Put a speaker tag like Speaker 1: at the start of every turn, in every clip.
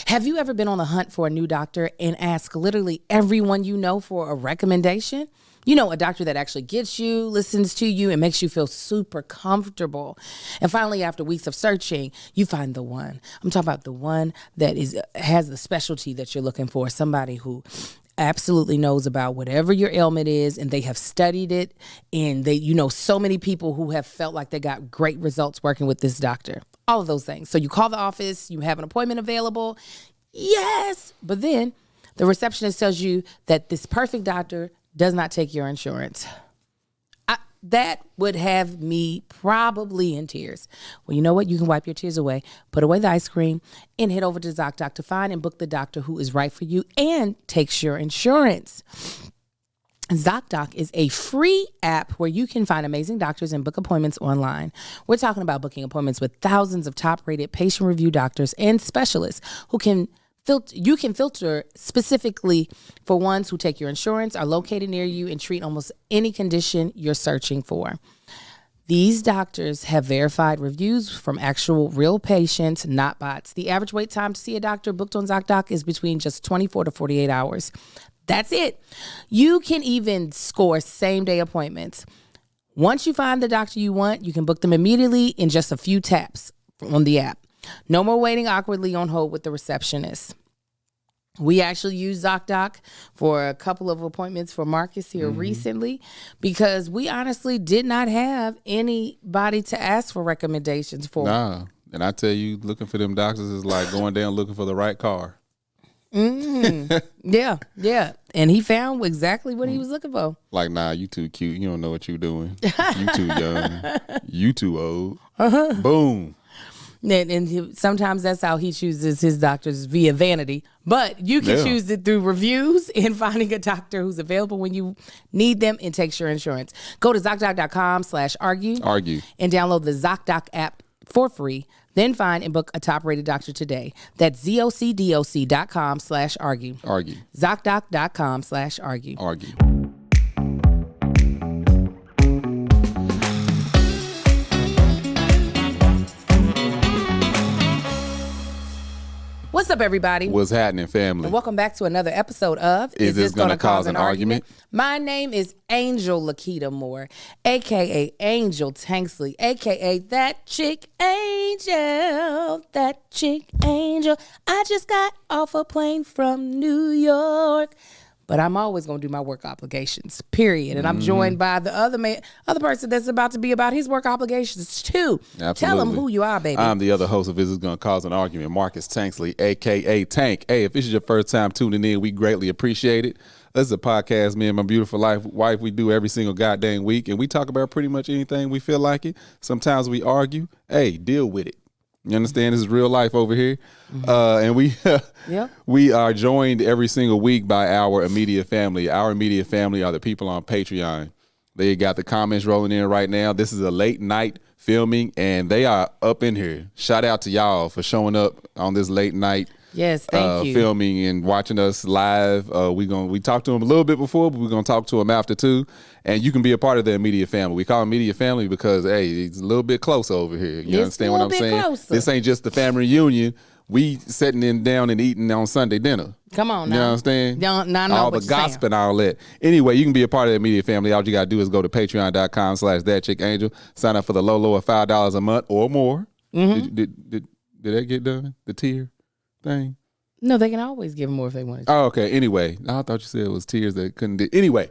Speaker 1: Have you ever been on the hunt for a new doctor and ask literally everyone you know for a recommendation? You know, a doctor that actually gets you, listens to you, and makes you feel super comfortable. And finally, after weeks of searching, you find the one. I'm talking about the one that has the specialty that you're looking for, somebody who absolutely knows about whatever your ailment is, and they have studied it, and so many people who have felt like they got great results working with this doctor. All of those things. So you call the office, you have an appointment available. Yes. But then the receptionist tells you that this perfect doctor does not take your insurance. That would have me probably in tears. Well, you know what? You can wipe your tears away, put away the ice cream, and head over to ZocDoc to find and book the doctor who is right for you and takes your insurance. ZocDoc is a free app where you can find amazing doctors and book appointments online. We're talking about booking appointments with thousands of top-rated patient review doctors and specialists who can you can filter specifically for ones who take your insurance, are located near you, and treat almost any condition you're searching for. These doctors have verified reviews from actual real patients, not bots. The average wait time to see a doctor booked on ZocDoc is between just 24 to 48 hours. That's it. You can even score same-day appointments. Once you find the doctor you want, you can book them immediately in just a few taps on the app. No more waiting awkwardly on hold with the receptionist. We actually used ZocDoc for a couple of appointments for Marcus here recently because we honestly did not have anybody to ask for recommendations for.
Speaker 2: Nah, and I tell you, looking for them doctors is like going down looking for the right car.
Speaker 1: Yeah. And he found exactly what he was looking for.
Speaker 2: Like, nah, you too cute. You don't know what you're doing. You too young. You too old. Boom.
Speaker 1: And sometimes that's how he chooses his doctors, via vanity. But you can choose it through reviews and finding a doctor who's available when you need them and takes your insurance. Go to ZocDoc.com/argue and download the ZocDoc app for free. Then find and book a top-rated doctor today. That's ZocDoc.com/argue. ZocDoc.com/argue. What's up, everybody?
Speaker 2: What's happening, family?
Speaker 1: And welcome back to another episode of
Speaker 2: Is This Gonna Cause an Argument?
Speaker 1: My name is Angel Lakita Moore, a.k.a. Angel Tanksley, a.k.a. That Chick Angel. That Chick Angel. I just got off a plane from New York. But I'm always going to do my work obligations, period. And I'm joined by the other person that's about to be about his work obligations, too.
Speaker 2: Absolutely.
Speaker 1: Tell them who you are, baby.
Speaker 2: I'm the other host of Is This Gonna Cause an Argument, Marcus Tanksley, a.k.a. Tank. Hey, if this is your first time tuning in, we greatly appreciate it. This is a podcast me and my beautiful wife, we do every single goddamn week. And we talk about pretty much anything we feel like it. Sometimes we argue. Hey, deal with it. You understand? This is real life over here. And we are joined every single week by our immediate family. Our immediate family are the people on Patreon. They got the comments rolling in right now. This is a late night filming, and they are up in here. Shout out to y'all for showing up on this late night.
Speaker 1: Yes, thank you.
Speaker 2: Filming and watching us live. We talked to them a little bit before, but we're going to talk to them after too. And you can be a part of the immediate family. We call them immediate family because, hey, it's a little bit close over here. You understand what I'm saying? Closer. This ain't just the family reunion. We sitting in down and eating on Sunday dinner.
Speaker 1: Come on now.
Speaker 2: You understand?
Speaker 1: Don't
Speaker 2: all the gossip and all that. Anyway, you can be a part of the immediate family. All you got to do is go to patreon.com/thatchickangel. Sign up for the low of $5 a month or more. Did that get done? The tier thing?
Speaker 1: No, they can always give more if they want to.
Speaker 2: Oh, okay. Anyway, I thought you said it was tiers that couldn't do. Anyway,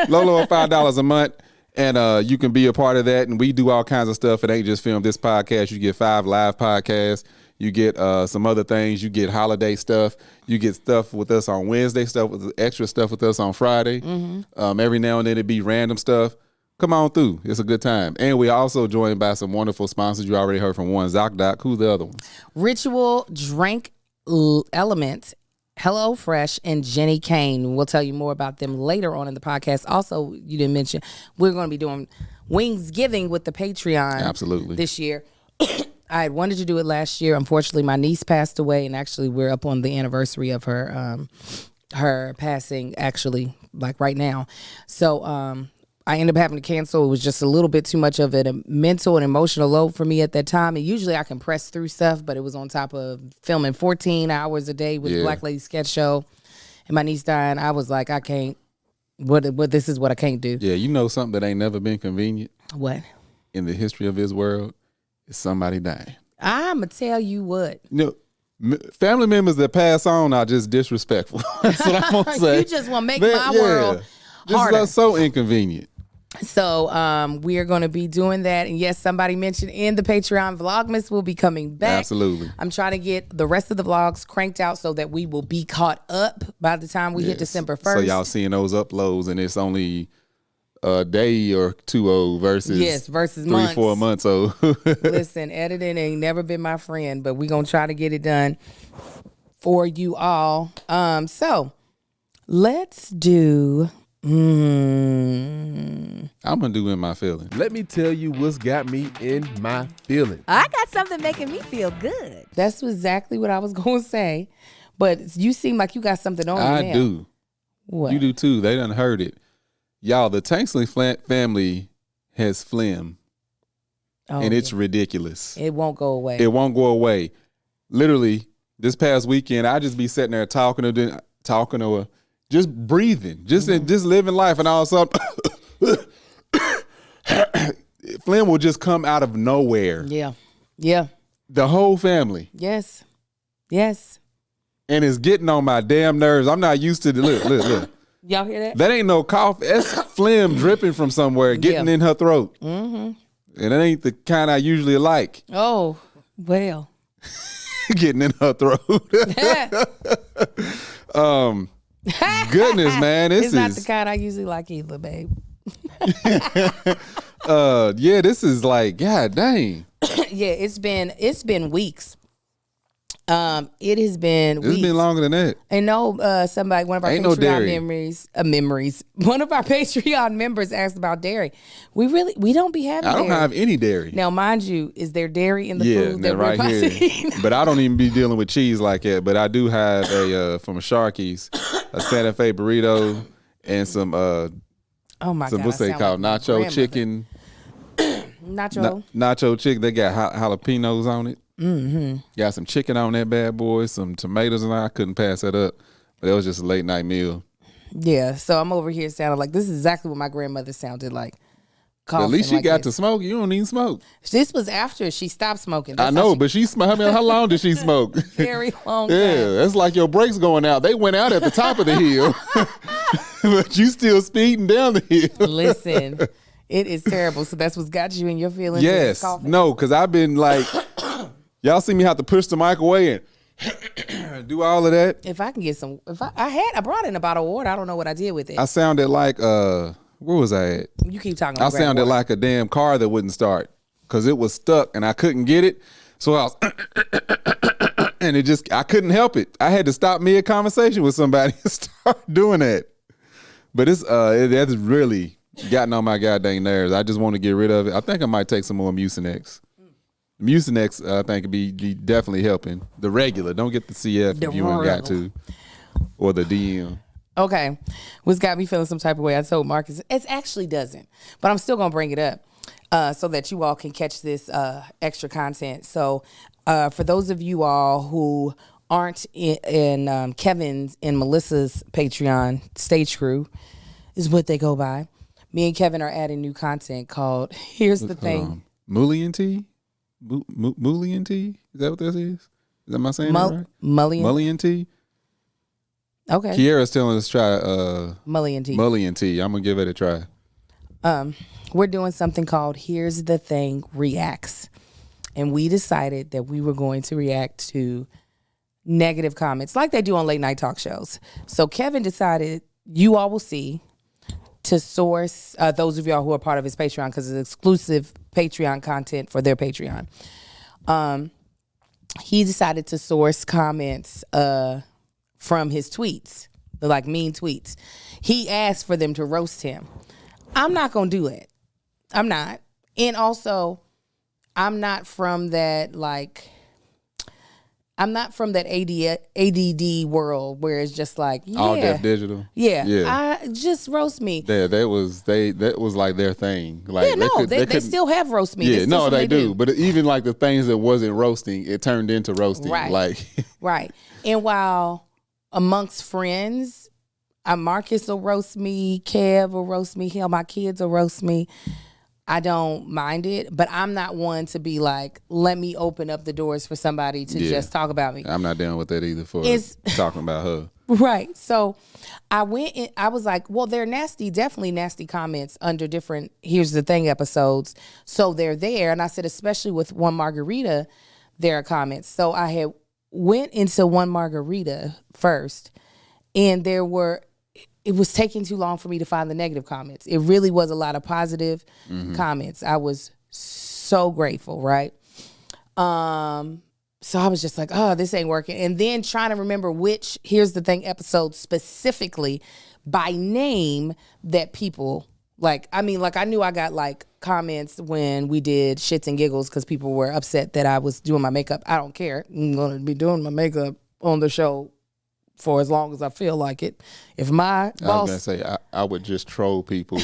Speaker 2: low of $5 a month. And you can be a part of that. And we do all kinds of stuff. It ain't just film. This podcast, you get 5 live podcasts. You get some other things. You get holiday stuff. You get stuff with us on Wednesday, extra stuff with us on Friday. Every now and then it be random stuff. Come on through. It's a good time. And we're also joined by some wonderful sponsors. You already heard from one, ZocDoc. Who's the other one?
Speaker 1: Ritual Drink Elements, HelloFresh, and Jenny Kane. We'll tell you more about them later on in the podcast. Also, you didn't mention, we're going to be doing Wingsgiving with the Patreon this year. I had wanted to do it last year. Unfortunately, my niece passed away, and actually we're up on the anniversary of her passing, actually, like right now. So I ended up having to cancel. It was just a little bit too much of a mental and emotional load for me at that time. And usually I can press through stuff, but it was on top of filming 14 hours a day with the Black Lady Sketch Show and my niece dying. I was like, I can't. What this is what I can't do.
Speaker 2: Yeah, you know something that ain't never been convenient?
Speaker 1: What?
Speaker 2: In the history of this world is somebody dying.
Speaker 1: I'ma tell you what.
Speaker 2: You know, family members that pass on are just disrespectful. That's what I'm gonna say.
Speaker 1: You just want to make my world harder.
Speaker 2: Just so inconvenient.
Speaker 1: So we are going to be doing that. And yes, somebody mentioned in the Patreon, Vlogmas will be coming back.
Speaker 2: Absolutely.
Speaker 1: I'm trying to get the rest of the vlogs cranked out so that we will be caught up by the time we hit December 1st.
Speaker 2: So y'all seeing those uploads and it's only a day or two old versus
Speaker 1: versus
Speaker 2: 3-4 months old.
Speaker 1: Listen, editing ain't never been my friend, but we're going to try to get it done for you all. So let's do...
Speaker 2: I'm gonna do in my feelings.
Speaker 3: Let me tell you what's got me in my feelings.
Speaker 4: I got something making me feel good.
Speaker 1: That's exactly what I was going to say. But you seem like you got something on you now.
Speaker 2: I do.
Speaker 1: What?
Speaker 2: You do too. They done heard it. Y'all, the Tanksley family has phlegm. And it's ridiculous.
Speaker 1: It won't go away.
Speaker 2: It won't go away. Literally, this past weekend, I just be sitting there talking to her, just breathing, just living life, and all of a sudden, phlegm will just come out of nowhere.
Speaker 1: Yeah.
Speaker 2: The whole family.
Speaker 1: Yes.
Speaker 2: And it's getting on my damn nerves. I'm not used to the look.
Speaker 1: Y'all hear that?
Speaker 2: That ain't no cough. That's phlegm dripping from somewhere, getting in her throat. And it ain't the kind I usually like.
Speaker 1: Oh, well.
Speaker 2: Getting in her throat. Goodness, man. This
Speaker 1: it's not the kind I usually like either, babe.
Speaker 2: This is like, God dang.
Speaker 1: Yeah, it's been weeks. It has been weeks.
Speaker 2: It's been longer than that.
Speaker 1: And one of our Patreon one of our Patreon members asked about dairy. We don't be having dairy.
Speaker 2: I don't have any dairy.
Speaker 1: Now, mind you, is there dairy in the food that
Speaker 2: right
Speaker 1: we're
Speaker 2: here. But I don't even be dealing with cheese like that. But I do have from Sharky's, a Santa Fe burrito and some what's they called? Nacho chicken. Nacho chicken. They got jalapenos on it. Got some chicken on that bad boy, some tomatoes, and I couldn't pass that up. But it was just a late night meal.
Speaker 1: Yeah, so I'm over here sounding like this is exactly what my grandmother sounded like.
Speaker 2: But at least she got to smoke. You don't even smoke.
Speaker 1: This was after she stopped smoking.
Speaker 2: I know, but she smoked. How long did she smoke?
Speaker 1: Very long time.
Speaker 2: Yeah, that's like your brakes going out. They went out at the top of the hill, but you still speeding down the hill.
Speaker 1: Listen, it is terrible. So that's what's got you in your feelings.
Speaker 2: Yes, no, because I've been like, y'all see me have to push the mic away and do all of that.
Speaker 1: If I can get some, I brought in a bottle of water. I don't know what I did with it.
Speaker 2: I sounded like where was I at?
Speaker 1: You keep talking.
Speaker 2: I sounded like a damn car that wouldn't start because it was stuck and I couldn't get it. So I was, and I couldn't help it. I had to stop mid conversation with somebody and start doing that. But that's really gotten on my goddamn nerves. I just want to get rid of it. I think I might take some more Mucinex. Mucinex, I think, would be definitely helping. The regular. Don't get the CF if you ain't got to. Or the DM.
Speaker 1: Okay. What's got me feeling some type of way? I told Marcus. It actually doesn't. But I'm still going to bring it up so that you all can catch this extra content. So for those of you all who aren't in Kevin's and Melissa's Patreon, Stage Crew is what they go by. Me and Kevin are adding new content called Here's the Thing.
Speaker 2: Mullion Tea? Mullion Tea? Is that what this is? Am I saying that right? Mullion Tea?
Speaker 1: Okay.
Speaker 2: Kiara's telling us to try
Speaker 1: Mullion Tea.
Speaker 2: Mullion Tea. I'm going to give it a try.
Speaker 1: We're doing something called Here's the Thing Reacts. And we decided that we were going to react to negative comments like they do on late night talk shows. So Kevin decided, you all will see, to source those of y'all who are part of his Patreon, because it's exclusive Patreon content for their Patreon. He decided to source comments from his tweets, the like mean tweets. He asked for them to roast him. I'm not going to do it. I'm not. And also, I'm not from that, like, I'm not from that ADD world where it's just like,
Speaker 2: all deaf digital.
Speaker 1: Yeah. Just roast me.
Speaker 2: Yeah, that was like their thing. Like
Speaker 1: they still have roast me.
Speaker 2: Yeah, no, they do. But even like the things that wasn't roasting, it turned into roasting.
Speaker 1: Right.
Speaker 2: Like
Speaker 1: right. And while amongst friends, Marcus will roast me, Kev will roast me, hell, my kids will roast me. I don't mind it, but I'm not one to be like, let me open up the doors for somebody to just talk about me.
Speaker 2: I'm not down with that either for talking about her.
Speaker 1: Right. So I went in, I was like, well, they're definitely nasty comments under different Here's the Thing episodes. So they're there. And I said, especially with One Margarita, there are comments. So I had went into One Margarita first, and it was taking too long for me to find the negative comments. It really was a lot of positive comments. I was so grateful, right? So I was just like, oh, this ain't working. And then trying to remember which Here's the Thing episode specifically by name that people, I knew I got comments when we did Shits and Giggles because people were upset that I was doing my makeup. I don't care. I'm going to be doing my makeup on the show for as long as I feel like it. If my boss...
Speaker 2: I was going to say, I would just troll people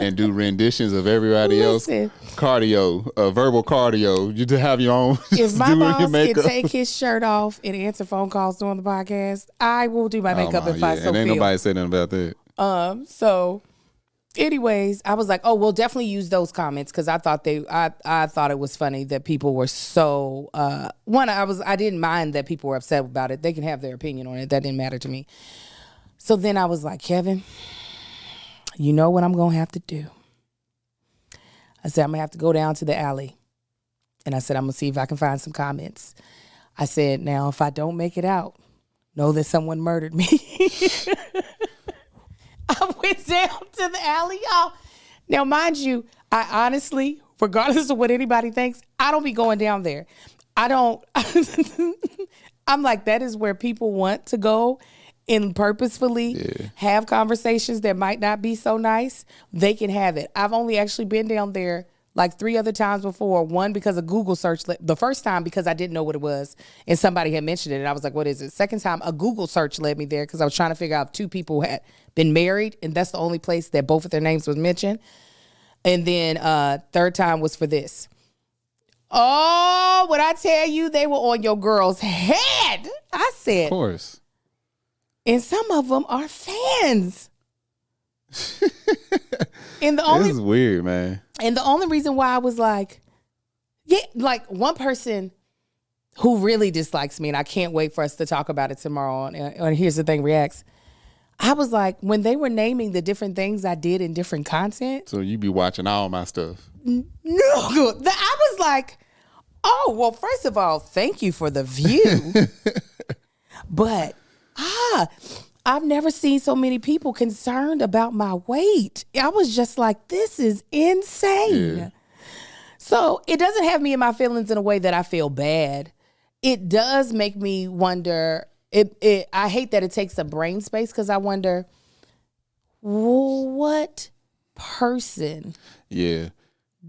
Speaker 2: and do renditions of everybody else. Cardio, verbal cardio. You to have your own...
Speaker 1: If my boss can take his shirt off and answer phone calls during the podcast, I will do my makeup if I so feel.
Speaker 2: And ain't nobody saying nothing about that.
Speaker 1: So... anyways, I was like, oh, we'll definitely use those comments because I thought I thought it was funny that people were so I didn't mind that people were upset about it. They can have their opinion on it. That didn't matter to me. So then I was like, Kevin, you know what I'm gonna have to do? I said, I'm gonna have to go down to the alley. And I said, I'm gonna see if I can find some comments. I said, now if I don't make it out, know that someone murdered me. I went down to the alley, y'all. Now, mind you, I honestly, regardless of what anybody thinks, I don't be going down there. I don't. I'm like, that is where people want to go and purposefully have conversations that might not be so nice. They can have it. I've only actually been down there 3 other times before. One, because of Google search. The first time, because I didn't know what it was, and somebody had mentioned it, and I was like, what is it? Second time, a Google search led me there because I was trying to figure out if 2 people had been married, and that's the only place that both of their names was mentioned. And then third time was for this. Oh, when I tell you they were on your girl's head, I said.
Speaker 2: Of course.
Speaker 1: And some of them are fans. And
Speaker 2: this is weird, man.
Speaker 1: And the only reason why I was like, one person who really dislikes me, and I can't wait for us to talk about it tomorrow on Here's the Thing Reacts. I was like, when they were naming the different things I did in different content.
Speaker 2: So you be watching all my stuff.
Speaker 1: No. I was like, oh, well, first of all, thank you for the view. But, I've never seen so many people concerned about my weight. I was just like, this is insane. Yeah. So it doesn't have me in my feelings in a way that I feel bad. It does make me wonder. I hate that it takes a brain space because I wonder, what person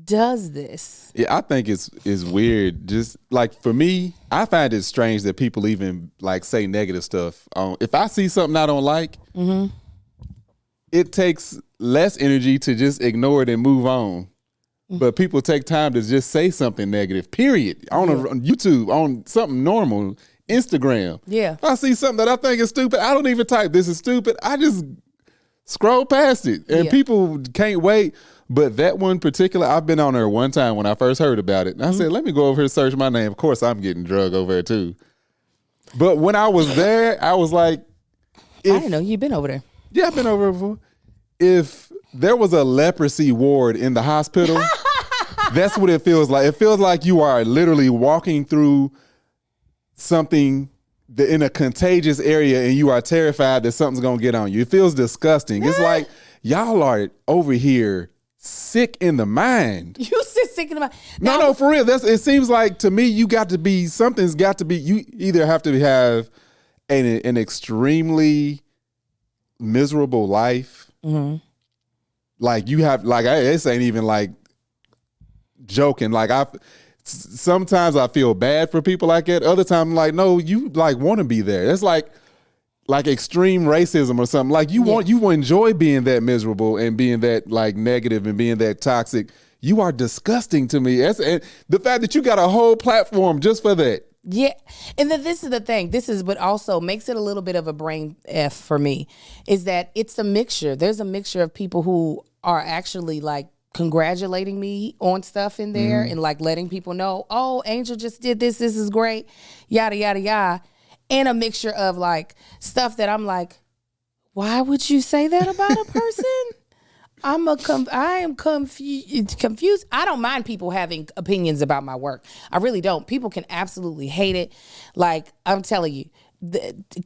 Speaker 1: does this?
Speaker 2: Yeah, I think it's weird. Just for me, I find it strange that people even say negative stuff. If I see something I don't like, it takes less energy to just ignore it and move on. But people take time to just say something negative, period. On YouTube, on something normal, Instagram.
Speaker 1: Yeah.
Speaker 2: If I see something that I think is stupid, I don't even type, this is stupid. I just scroll past it. And people can't wait. But that one particular, I've been on there one time when I first heard about it. And I said, let me go over here and search my name. Of course, I'm getting drug over there too. But when I was there, I was like.
Speaker 1: I didn't know you'd been over there.
Speaker 2: Yeah, I've been over there before. If there was a leprosy ward in the hospital, that's what it feels like. It feels like you are literally walking through something in a contagious area and you are terrified that something's going to get on you. It feels disgusting. It's like y'all are over here sick in the mind.
Speaker 1: You sick in the mind.
Speaker 2: No, for real. It seems like to me something's got to be, you either have to have an extremely miserable life. Mm-hmm. This ain't even joking. sometimes I feel bad for people like that. Other times I'm like, no, you like want to be there. It's like extreme racism or something. Like you enjoy being that miserable and being that like negative and being that toxic. You are disgusting to me. And the fact that you got a whole platform just for that.
Speaker 1: Yeah. And then this is the thing. This is what also makes it a little bit of a brain F for me, is that it's a mixture. There's a mixture of people who are actually like congratulating me on stuff in there and like letting people know, oh, Angel just did this. This is great. Yada, yada, yada. And a mixture of like stuff that I'm like, why would you say that about a person? I am confused. I don't mind people having opinions about my work. I really don't. People can absolutely hate it. Like, I'm telling you,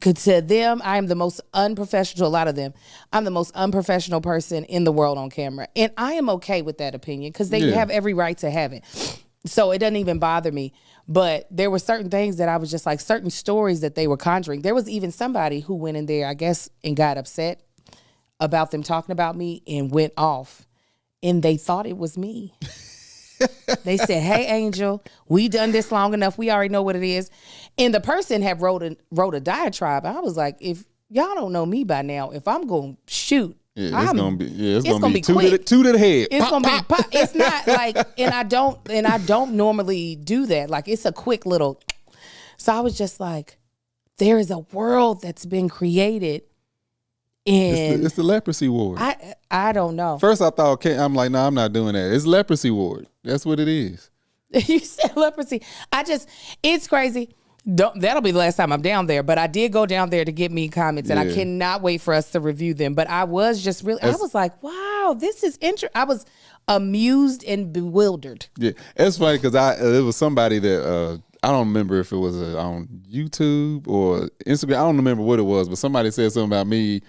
Speaker 1: to them, I am the most unprofessional, to a lot of them, I'm the most unprofessional person in the world on camera. And I am okay with that opinion because they have every right to have it. So it doesn't even bother me. But there were certain things that I was just like, certain stories that they were conjuring. There was even somebody who went in there, I guess, and got upset about them talking about me and went off. And they thought it was me. They said, hey, Angel, we done this long enough. We already know what it is. And the person had wrote a diatribe. I was like, if y'all don't know me by now, if I'm going to shoot, it's gonna be
Speaker 2: two to the head.
Speaker 1: It's gonna be pop. It's not like, and I don't normally do that. Like, it's a quick little. So I was just like, there is a world that's been created. And
Speaker 2: it's the leprosy ward.
Speaker 1: I don't know.
Speaker 2: First I thought, okay, I'm like, no, I'm not doing that. It's leprosy ward. That's what it is.
Speaker 1: You said leprosy. It's crazy. That'll be the last time I'm down there. But I did go down there to get me comments, and I cannot wait for us to review them. But I was just really, I was like, wow, this is interesting. I was amused and bewildered. Yeah,
Speaker 2: it's funny because it was somebody that I don't remember if it was on YouTube or Instagram. I don't remember what it was, but somebody said something about me.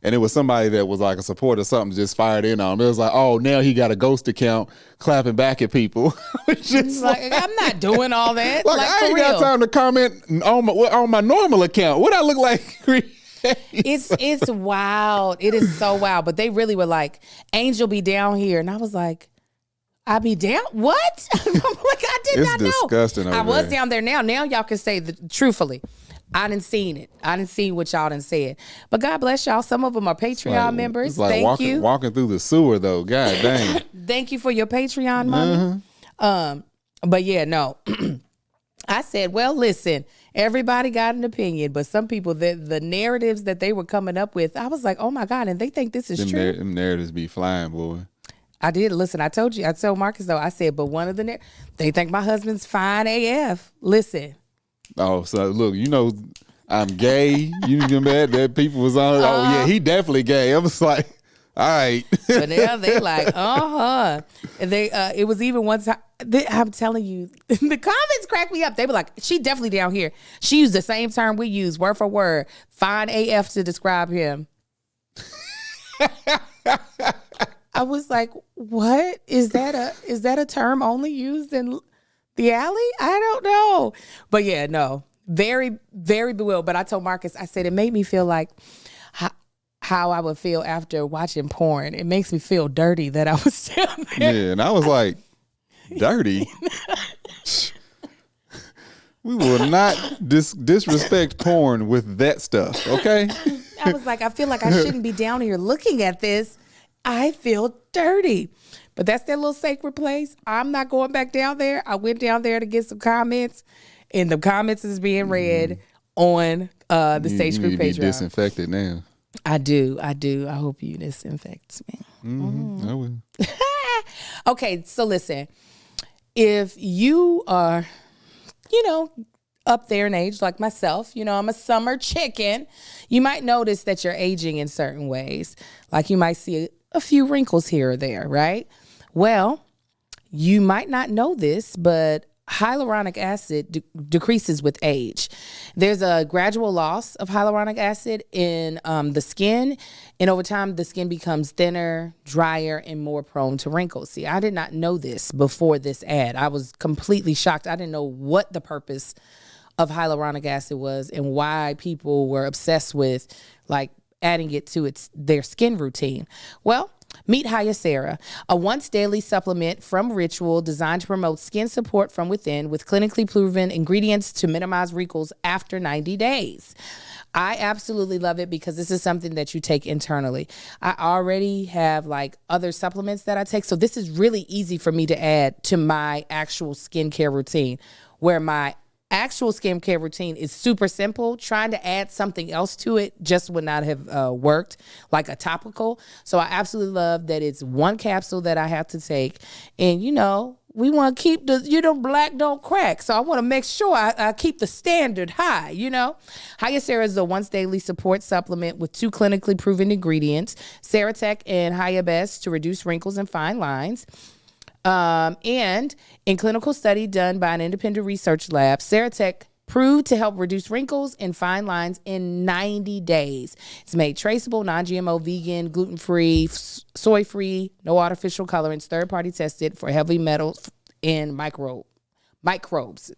Speaker 2: And it was somebody that was like a supporter or something just fired in on him. It was like, oh, now he got a ghost account clapping back at people.
Speaker 1: Just like, I'm not doing all that.
Speaker 2: Like I ain't got time to comment on my normal account. What I look like?
Speaker 1: It's wild. It is so wild. But they really were like, Angel be down here. And I was like, I be down? What? I'm like, I did not know. It's
Speaker 2: disgusting over
Speaker 1: I was down there now. Now y'all can say truthfully. I didn't seen it. I didn't see what y'all done said. But God bless y'all. Some of them are Patreon members.
Speaker 2: It's like
Speaker 1: Thank you.
Speaker 2: Walking through the sewer though. God dang.
Speaker 1: Thank you for your Patreon money. But yeah, no. I said, well, listen, everybody got an opinion, but some people, the narratives that they were coming up with, I was like, oh my God, and they think this is true.
Speaker 2: Them narratives be flying, boy.
Speaker 1: I did. Listen, I told Marcus though, I said, but one of they think my husband's fine AF. Listen.
Speaker 2: Oh, so look, I'm gay. You remember that people was on. Oh yeah, he definitely gay. I was like, all right.
Speaker 1: But now they like, And they, it was even one time. I'm telling you, the comments cracked me up. They were like, she definitely down here. She used the same term we use, word for word, fine AF to describe him. I was like, what is that a term only used in the alley? I don't know. But yeah, no, very, very bewildered. But I told Marcus, I said, it made me feel like how I would feel after watching porn. It makes me feel dirty that I was down there.
Speaker 2: Yeah, and I was like, dirty? We will not disrespect porn with that stuff, okay?
Speaker 1: I was like, I feel like I shouldn't be down here looking at this. I feel dirty. But that's their little sacred place. I'm not going back down there. I went down there to get some comments, and the comments is being read on the Stage Group Patreon.
Speaker 2: Be disinfected now.
Speaker 1: I do. I hope you disinfect me.
Speaker 2: I will.
Speaker 1: Okay, so listen. If you are, up there in age like myself, I'm a summer chicken, you might notice that you're aging in certain ways. Like you might see a few wrinkles here or there, right? Well, you might not know this, but hyaluronic acid decreases with age. There's a gradual loss of hyaluronic acid in the skin, and over time the skin becomes thinner, drier, and more prone to wrinkles. See, I did not know this before this ad. I was completely shocked. I didn't know what the purpose of hyaluronic acid was and why people were obsessed with like adding it to their skin routine. Well, Meet Hyacera, a once daily supplement from Ritual designed to promote skin support from within with clinically proven ingredients to minimize wrinkles after 90 days. I absolutely love it because this is something that you take internally. I already have like other supplements that I take, so this is really easy for me to add to my actual skincare routine, where my actual skincare routine is super simple. Trying to add something else to it just would not have worked, like a topical. So I absolutely love that it's one capsule that I have to take. And, you know, we want to keep the, black don't crack. So I want to make sure I keep the standard high, Hyacera is a once daily support supplement with 2 clinically proven ingredients, Ceratec and Hyabest, to reduce wrinkles and fine lines. And in clinical study done by an independent research lab, Ceratec proved to help reduce wrinkles and fine lines in 90 days. It's made traceable, non-GMO, vegan, gluten-free, soy-free, no artificial colorants, third-party tested for heavy metals and microbes.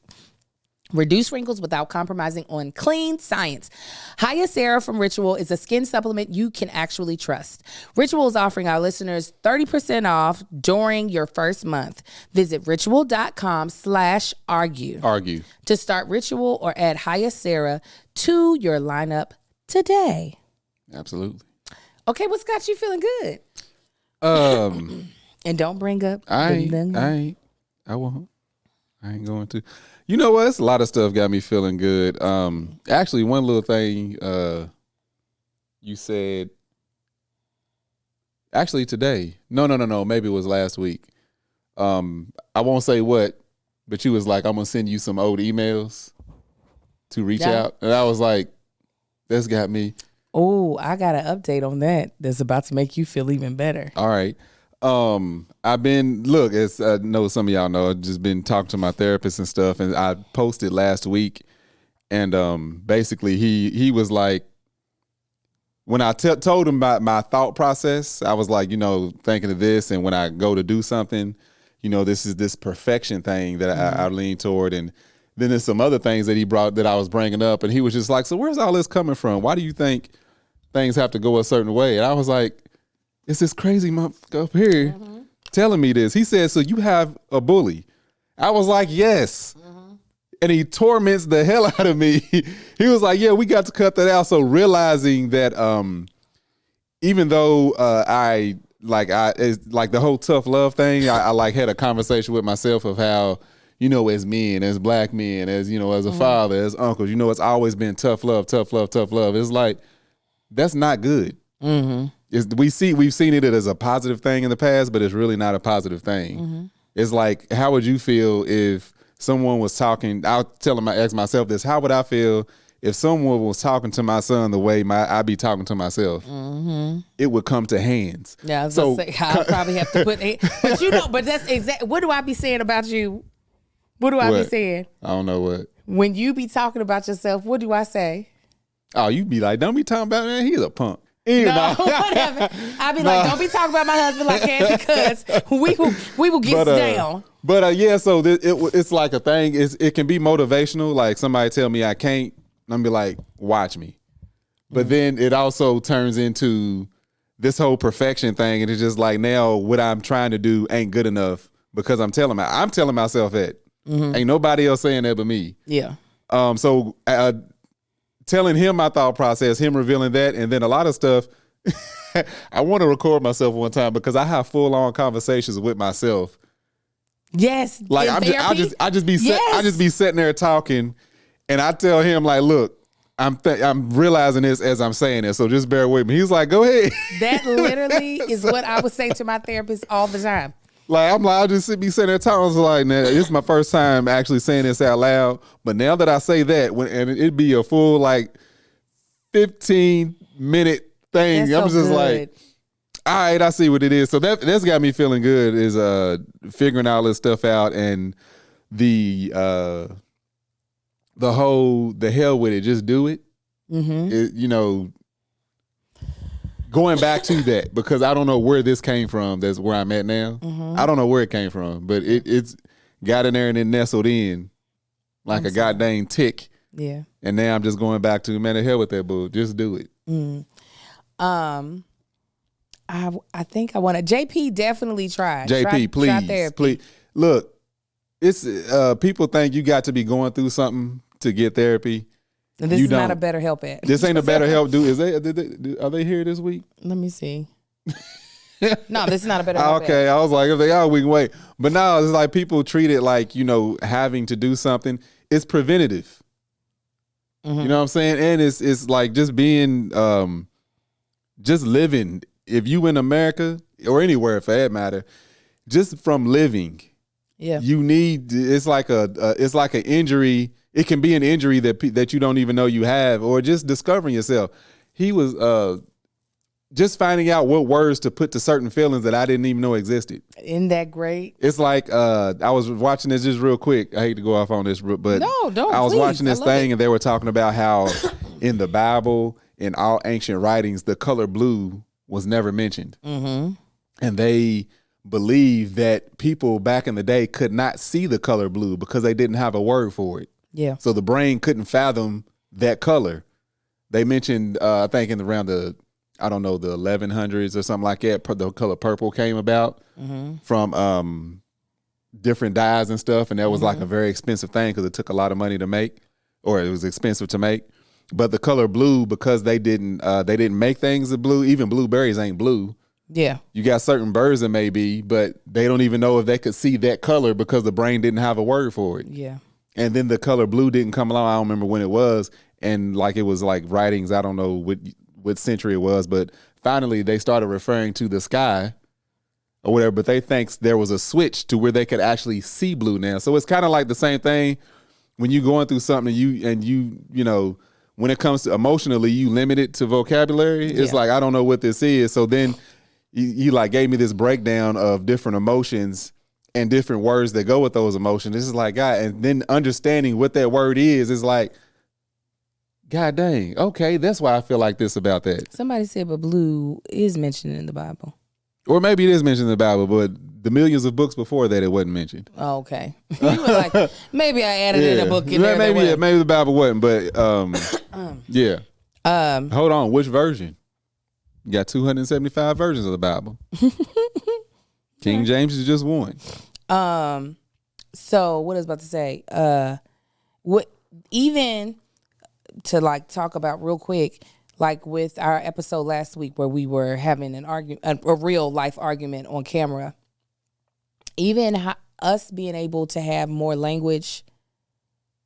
Speaker 1: Reduce wrinkles without compromising on clean science. Hyacera from Ritual is a skin supplement you can actually trust. Ritual is offering our listeners 30% off during your first month. Visit ritual.com/argue to start Ritual or add Hyacera to your lineup today.
Speaker 2: Absolutely.
Speaker 1: Okay, what's got you feeling good? And don't bring up.
Speaker 2: I won't. I ain't going to. You know what? It's a lot of stuff got me feeling good. Actually, one little thing you said. Actually, today. No. Maybe it was last week. I won't say what, but you was like, I'm gonna send you some old emails to reach out, and I was like, that's got me.
Speaker 1: Oh, I got an update on that. That's about to make you feel even better.
Speaker 2: All right. As I know some of y'all know, I've just been talking to my therapist and stuff, and I posted last week, and basically he was like, when I told him about my thought process, I was like, thinking of this, and when I go to do something, this is this perfection thing that I lean toward, and then there's some other things that he brought that I was bringing up, and he was just like, so where's all this coming from? Why do you think things have to go a certain way? And I was like, it's this crazy motherfucker up here telling me this. He said, so you have a bully. I was like, yes. And he torments the hell out of me. He was like, yeah, we got to cut that out. So realizing that even though it's like the whole tough love thing, I like had a conversation with myself of how, as men, as black men, as, as a father, as uncles, it's always been tough love, tough love, tough love. It's like, that's not good. We've seen it as a positive thing in the past, but it's really not a positive thing. It's like, how would you feel if someone was talking? I'll ask myself this: how would I feel if someone was talking to my son the way I be talking to myself? It would come to hands.
Speaker 1: Yeah, I was gonna say, I'll probably have to put. But that's exactly what do I be saying about you? What do I be saying?
Speaker 2: I don't know what.
Speaker 1: When you be talking about yourself, what do I say?
Speaker 2: Oh, you be like, don't be talking about, man, he's a punk.
Speaker 1: No, whatever. I be like, don't be talking about my husband like that, because we will get down.
Speaker 2: But so it's like a thing. It can be motivational. Like somebody tell me I can't, and I'm be like, watch me. But then it also turns into this whole perfection thing, and it's just like, now what I'm trying to do ain't good enough because I'm telling myself that. Ain't nobody else saying that but me.
Speaker 1: Yeah.
Speaker 2: So telling him my thought process, him revealing that, and then a lot of stuff. I want to record myself one time because I have full on conversations with myself.
Speaker 1: Yes,
Speaker 2: like I just be sitting there talking, and I tell him like, look, I'm realizing this as I'm saying it, so just bear with me. He's like, go ahead.
Speaker 1: That literally is what I would say to my therapist all the time.
Speaker 2: Like I'll just be sitting there talking. I was like, nah, this is my first time actually saying this out loud. But now that I say that, and it'd be a full 15-minute thing.
Speaker 1: That's
Speaker 2: I'm
Speaker 1: so
Speaker 2: just
Speaker 1: good.
Speaker 2: like, all right, I see what it is. So that's got me feeling good. Is figuring all this stuff out, and the hell with it, just do it. Going back to that, because I don't know where this came from. That's where I'm at now. I don't know where it came from, but it's got in there and it nestled in like a goddamn tick.
Speaker 1: Yeah.
Speaker 2: And now I'm just going back to, man, the hell with that bull. Just do it.
Speaker 1: I think I want to. JP definitely tried.
Speaker 2: JP,
Speaker 1: try therapy.
Speaker 2: please. Look, it's people think you got to be going through something to get therapy.
Speaker 1: And this
Speaker 2: you
Speaker 1: is
Speaker 2: don't.
Speaker 1: not a better help at.
Speaker 2: This ain't a better help. Are they here this week?
Speaker 1: Let me see. No, this is not a better help.
Speaker 2: Okay, I was like, if they are, we can wait. But no, it's like people treat it like, having to do something. It's preventative.
Speaker 1: Mm-hmm.
Speaker 2: You know what I'm saying? And it's like just being, just living. If you in America or anywhere for that matter, just from living, you need. It's like an injury. It can be an injury that you don't even know you have, or just discovering yourself. He was just finding out what words to put to certain feelings that I didn't even know existed.
Speaker 1: Isn't that great?
Speaker 2: It's like I was watching this just real quick. I hate to go off on this, but
Speaker 1: no, don't.
Speaker 2: I was
Speaker 1: please.
Speaker 2: watching this thing and they were talking about how in the Bible, in all ancient writings, the color blue was never mentioned. Mm-hmm. And they believe that people back in the day could not see the color blue because they didn't have a word for it.
Speaker 1: Yeah.
Speaker 2: So the brain couldn't fathom that color. They mentioned, I think around the 1100s or something like that, the color purple came about from different dyes and stuff. And that was like a very expensive thing because it took a lot of money to make, or it was expensive to make. But the color blue, because they didn't make things of blue, even blueberries ain't blue.
Speaker 1: Yeah.
Speaker 2: You got certain birds that may be, but they don't even know if they could see that color because the brain didn't have a word for it.
Speaker 1: Yeah.
Speaker 2: And then the color blue didn't come along. I don't remember when it was. And like it was like writings, I don't know what century it was, but finally they started referring to the sky or whatever, but they think there was a switch to where they could actually see blue now. So it's kind of like the same thing when you going through something you know, when it comes to emotionally, you limit it to vocabulary. It's like, I don't know what this is. So then you like gave me this breakdown of different emotions and different words that go with those emotions. This is like, God, and then understanding what that word is like, God dang, okay, that's why I feel like this about that.
Speaker 1: Somebody said, but blue is mentioned in the Bible.
Speaker 2: Or maybe it is mentioned in the Bible, but the millions of books before that, it wasn't mentioned.
Speaker 1: Oh, okay. You were like, maybe I added in a book in there.
Speaker 2: Maybe the Bible wasn't, but yeah. Hold on, which version? You got 275 versions of the Bible. King James is just one.
Speaker 1: So what I was about to say, even to like talk about real quick, like with our episode last week where we were having an argument, a real life argument on camera, even us being able to have more language,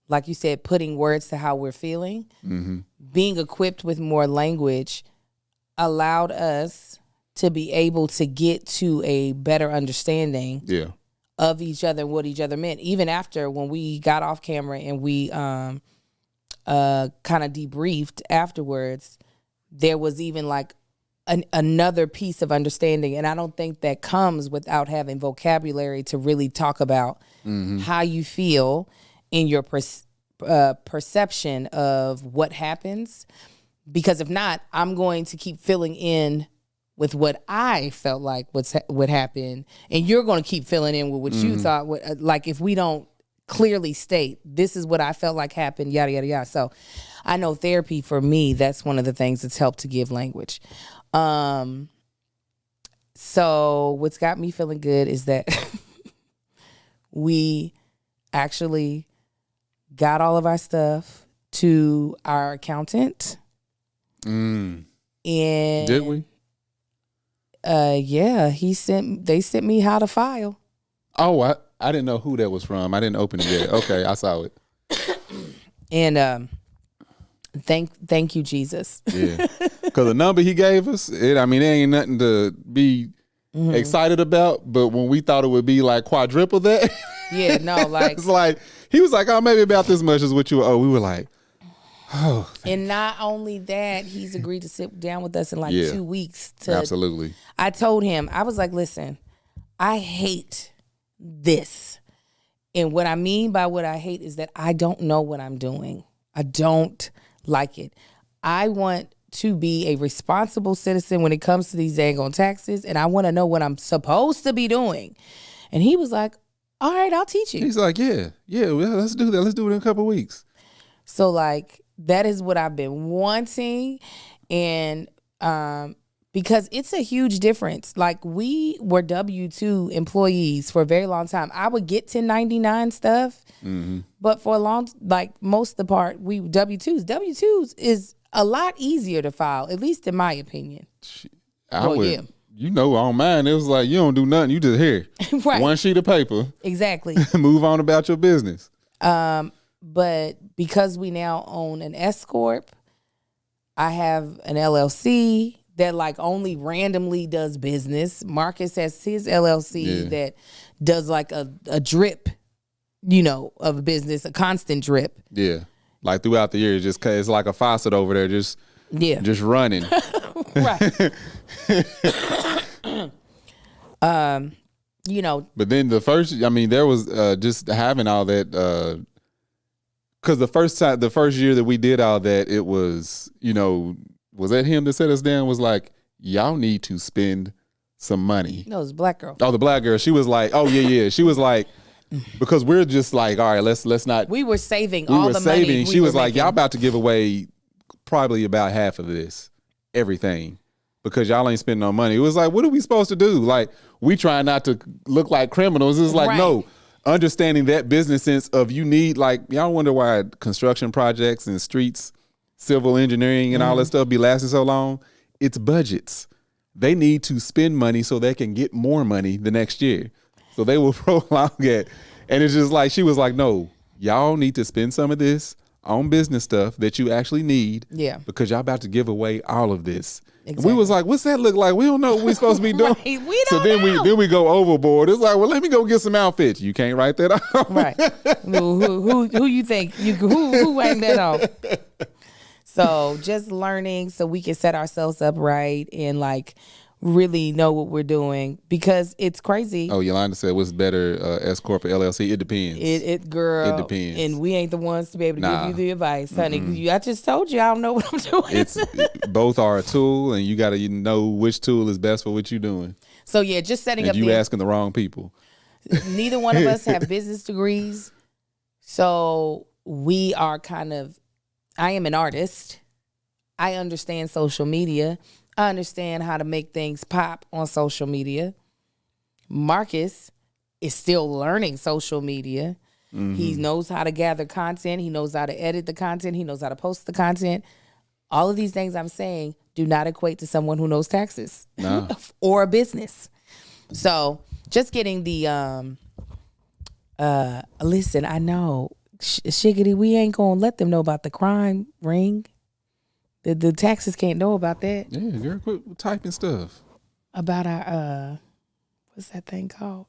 Speaker 1: like you said, putting words to how we're feeling, being equipped with more language allowed us to be able to get to a better understanding of each other and what each other meant. Even after when we got off camera and we kind of debriefed afterwards, there was even like another piece of understanding. And I don't think that comes without having vocabulary to really talk about how you feel in your perception of what happens. Because if not, I'm going to keep filling in with what I felt like would happen, and you're going to keep filling in with what you thought would. Like if we don't clearly state, this is what I felt like happened, yada yada yada. So, I know therapy for me, that's one of the things that's helped to give language. So what's got me feeling good is that we actually got all of our stuff to our accountant. And
Speaker 2: did we?
Speaker 1: Yeah, they sent me how to file.
Speaker 2: Oh, I didn't know who that was from. I didn't open it yet. Okay, I saw it.
Speaker 1: And thank you, Jesus.
Speaker 2: Yeah, because the number he gave us, it ain't nothing to be excited about. But when we thought it would be like quadruple that,
Speaker 1: yeah, no, like
Speaker 2: it's like he was like, oh, maybe about this much is what you owe. We were like, oh.
Speaker 1: And not only that, he's agreed to sit down with us in 2 weeks.
Speaker 2: Absolutely.
Speaker 1: I told him, I was like, listen, I hate this. And what I mean by what I hate is that I don't know what I'm doing. I don't like it. I want to be a responsible citizen when it comes to these dang on taxes, and I want to know what I'm supposed to be doing. And he was like, all right, I'll teach you.
Speaker 2: He's like, yeah, let's do that. Let's do it in a couple of weeks. So
Speaker 1: that is what I've been wanting. And because it's a huge difference. Like, we were W-2 employees for a very long time. I would get 1099 stuff, but for a long, like most of the part, we W-2s. W-2s is a lot easier to file, at least in my opinion.
Speaker 2: You know, on mine, it was like, you don't do nothing. You just here.
Speaker 1: Right.
Speaker 2: One sheet of paper.
Speaker 1: Exactly.
Speaker 2: Move on about your business.
Speaker 1: But because we now own an S Corp, I have an LLC that like only randomly does business. Marcus has his LLC that does like a drip, you know, of a business, a constant drip.
Speaker 2: Yeah. Like throughout the year, just cause it's like a faucet over there, just running.
Speaker 1: Right. You know. But
Speaker 2: then the first, I mean, there was just having all that, because the first year that we did all that, it was, you know, was that him that set us down? Was like, y'all need to spend some money.
Speaker 1: No, it was a black girl.
Speaker 2: Oh, the black girl. She was like, oh yeah. She was like, because we're just like, all right, let's not.
Speaker 1: We were saving all the money.
Speaker 2: She was like, y'all about to give away probably about half of this, everything, because y'all ain't spending no money. It was like, what are we supposed to do? Like, we trying not to look like criminals. It's like, no, understanding that business sense of you need, like, y'all wonder why construction projects and streets, civil engineering and all that stuff be lasting so long. It's budgets. They need to spend money so they can get more money the next year. So they will prolong it. And it's just like, she was like, no, y'all need to spend some of this on business stuff that you actually need. Yeah. Because y'all about to give away all of this. Exactly. We was like, what's that look like? We don't know what we're supposed to be doing.
Speaker 1: We don't know.
Speaker 2: Then we go overboard. It's like, well, let me go get some outfits. You can't write that off.
Speaker 1: Right. Who you think? Who aimed that off? So just learning so we can set ourselves up right and like really know what we're doing, because it's crazy.
Speaker 2: Oh, Yolanda said, what's better, S Corp or LLC? It depends.
Speaker 1: Girl.
Speaker 2: It depends.
Speaker 1: And we ain't the ones to be able to give you the advice, honey. I just told you I don't know what I'm doing.
Speaker 2: Both are a tool, and you got to know which tool is best for what you're doing.
Speaker 1: So yeah, just setting up.
Speaker 2: You asking the wrong people.
Speaker 1: Neither one of us have business degrees, so we are I am an artist. I understand social media. I understand how to make things pop on social media. Marcus is still learning social media. He knows how to gather content. He knows how to edit the content. He knows how to post the content. All of these things I'm saying do not equate to someone who knows taxes or a business. So just getting the, listen, I know, Shiggity, we ain't going to let them know about the crime ring. The taxes can't know about that.
Speaker 2: Yeah, girl, quit typing stuff.
Speaker 1: About our, what's that thing called?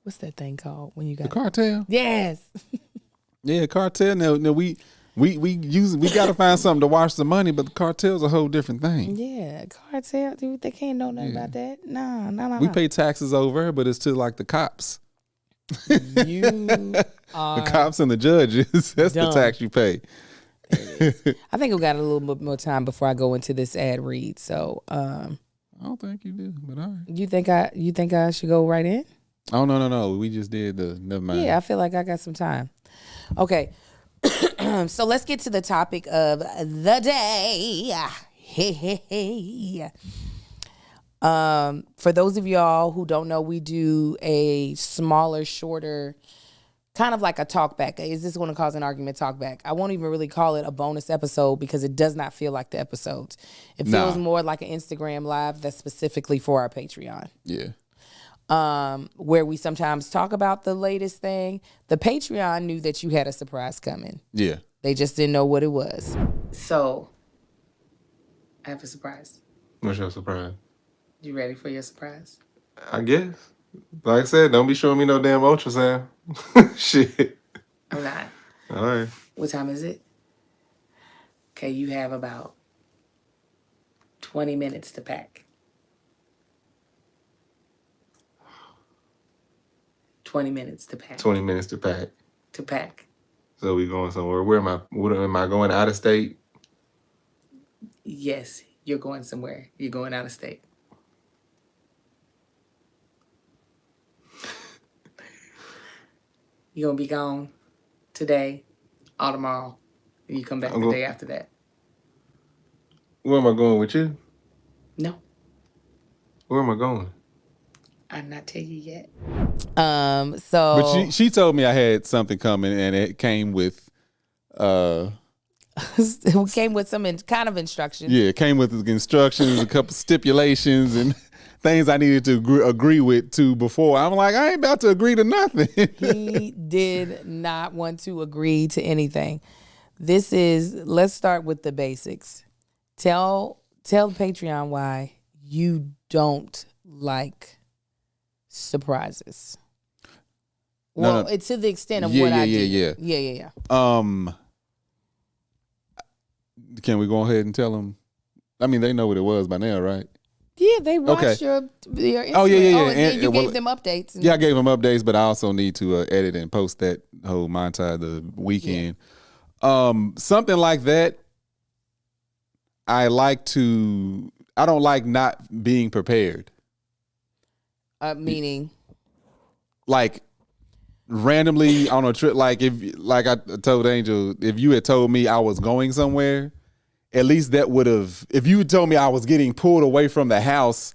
Speaker 1: What's that thing called when you got
Speaker 2: the cartel?
Speaker 1: Yes.
Speaker 2: Yeah, cartel. Now we got to find something to wash the money, but the cartel's a whole different thing.
Speaker 1: Yeah, cartel, dude, they can't know nothing about that. No.
Speaker 2: We pay taxes over, but it's to like the cops.
Speaker 1: You are
Speaker 2: the cops and the judges. That's
Speaker 1: dumb.
Speaker 2: The tax you pay.
Speaker 1: I think we got a little bit more time before I go into this ad read. So
Speaker 2: I don't think you do, but all right.
Speaker 1: You think I should go right in?
Speaker 2: Oh no. We just did never mind.
Speaker 1: Yeah, I feel like I got some time. Okay. So let's get to the topic of the day. For those of y'all who don't know, we do a smaller, shorter, kind of like a talk back. Is this going to cause an argument? Talk back. I won't even really call it a bonus episode because it does not feel like the episodes. It feels more like an Instagram live that's specifically for our Patreon.
Speaker 2: Yeah.
Speaker 1: Where we sometimes talk about the latest thing. The Patreon knew that you had a surprise coming.
Speaker 2: Yeah.
Speaker 1: They just didn't know what it was. So, I have a surprise.
Speaker 2: What's your surprise?
Speaker 1: You ready for your surprise?
Speaker 2: I guess. Like I said, don't be showing me no damn ultrasound. Shit.
Speaker 1: I'm not.
Speaker 2: All right.
Speaker 1: What time is it? Okay, you have about 20 minutes to pack. 20 minutes to pack.
Speaker 2: 20 minutes to pack.
Speaker 1: To pack.
Speaker 2: So we going somewhere. Where am I? Am I going out of state?
Speaker 1: Yes, you're going somewhere. You're going out of state. You're going to be gone today, all tomorrow, and you come back the day after that.
Speaker 2: Where am I going with you?
Speaker 1: No.
Speaker 3: Where am I going?
Speaker 1: I'm not telling you yet.
Speaker 2: But she told me I had something coming, and it came with
Speaker 1: it came with some kind of instructions.
Speaker 2: Yeah, it came with instructions, a couple stipulations, and things I needed to agree with to before. I'm like, I ain't about to agree to nothing.
Speaker 1: He did not want to agree to anything. Let's start with the basics. Tell Patreon why you don't like surprises. Well, it's to the extent of what I do. Yeah.
Speaker 2: Can we go ahead and tell them? I mean, they know what it was by now, right?
Speaker 1: Yeah, they watched your Instagram. Oh,
Speaker 2: yeah.
Speaker 1: And you gave them updates.
Speaker 2: Yeah, I gave them updates, but I also need to edit and post that whole montage the weekend. Yeah. Something like that. I don't like not being prepared.
Speaker 1: Meaning?
Speaker 2: Like randomly on a trip, like I told Angel, if you had told me I was going somewhere, at least that would have, if you had told me I was getting pulled away from the house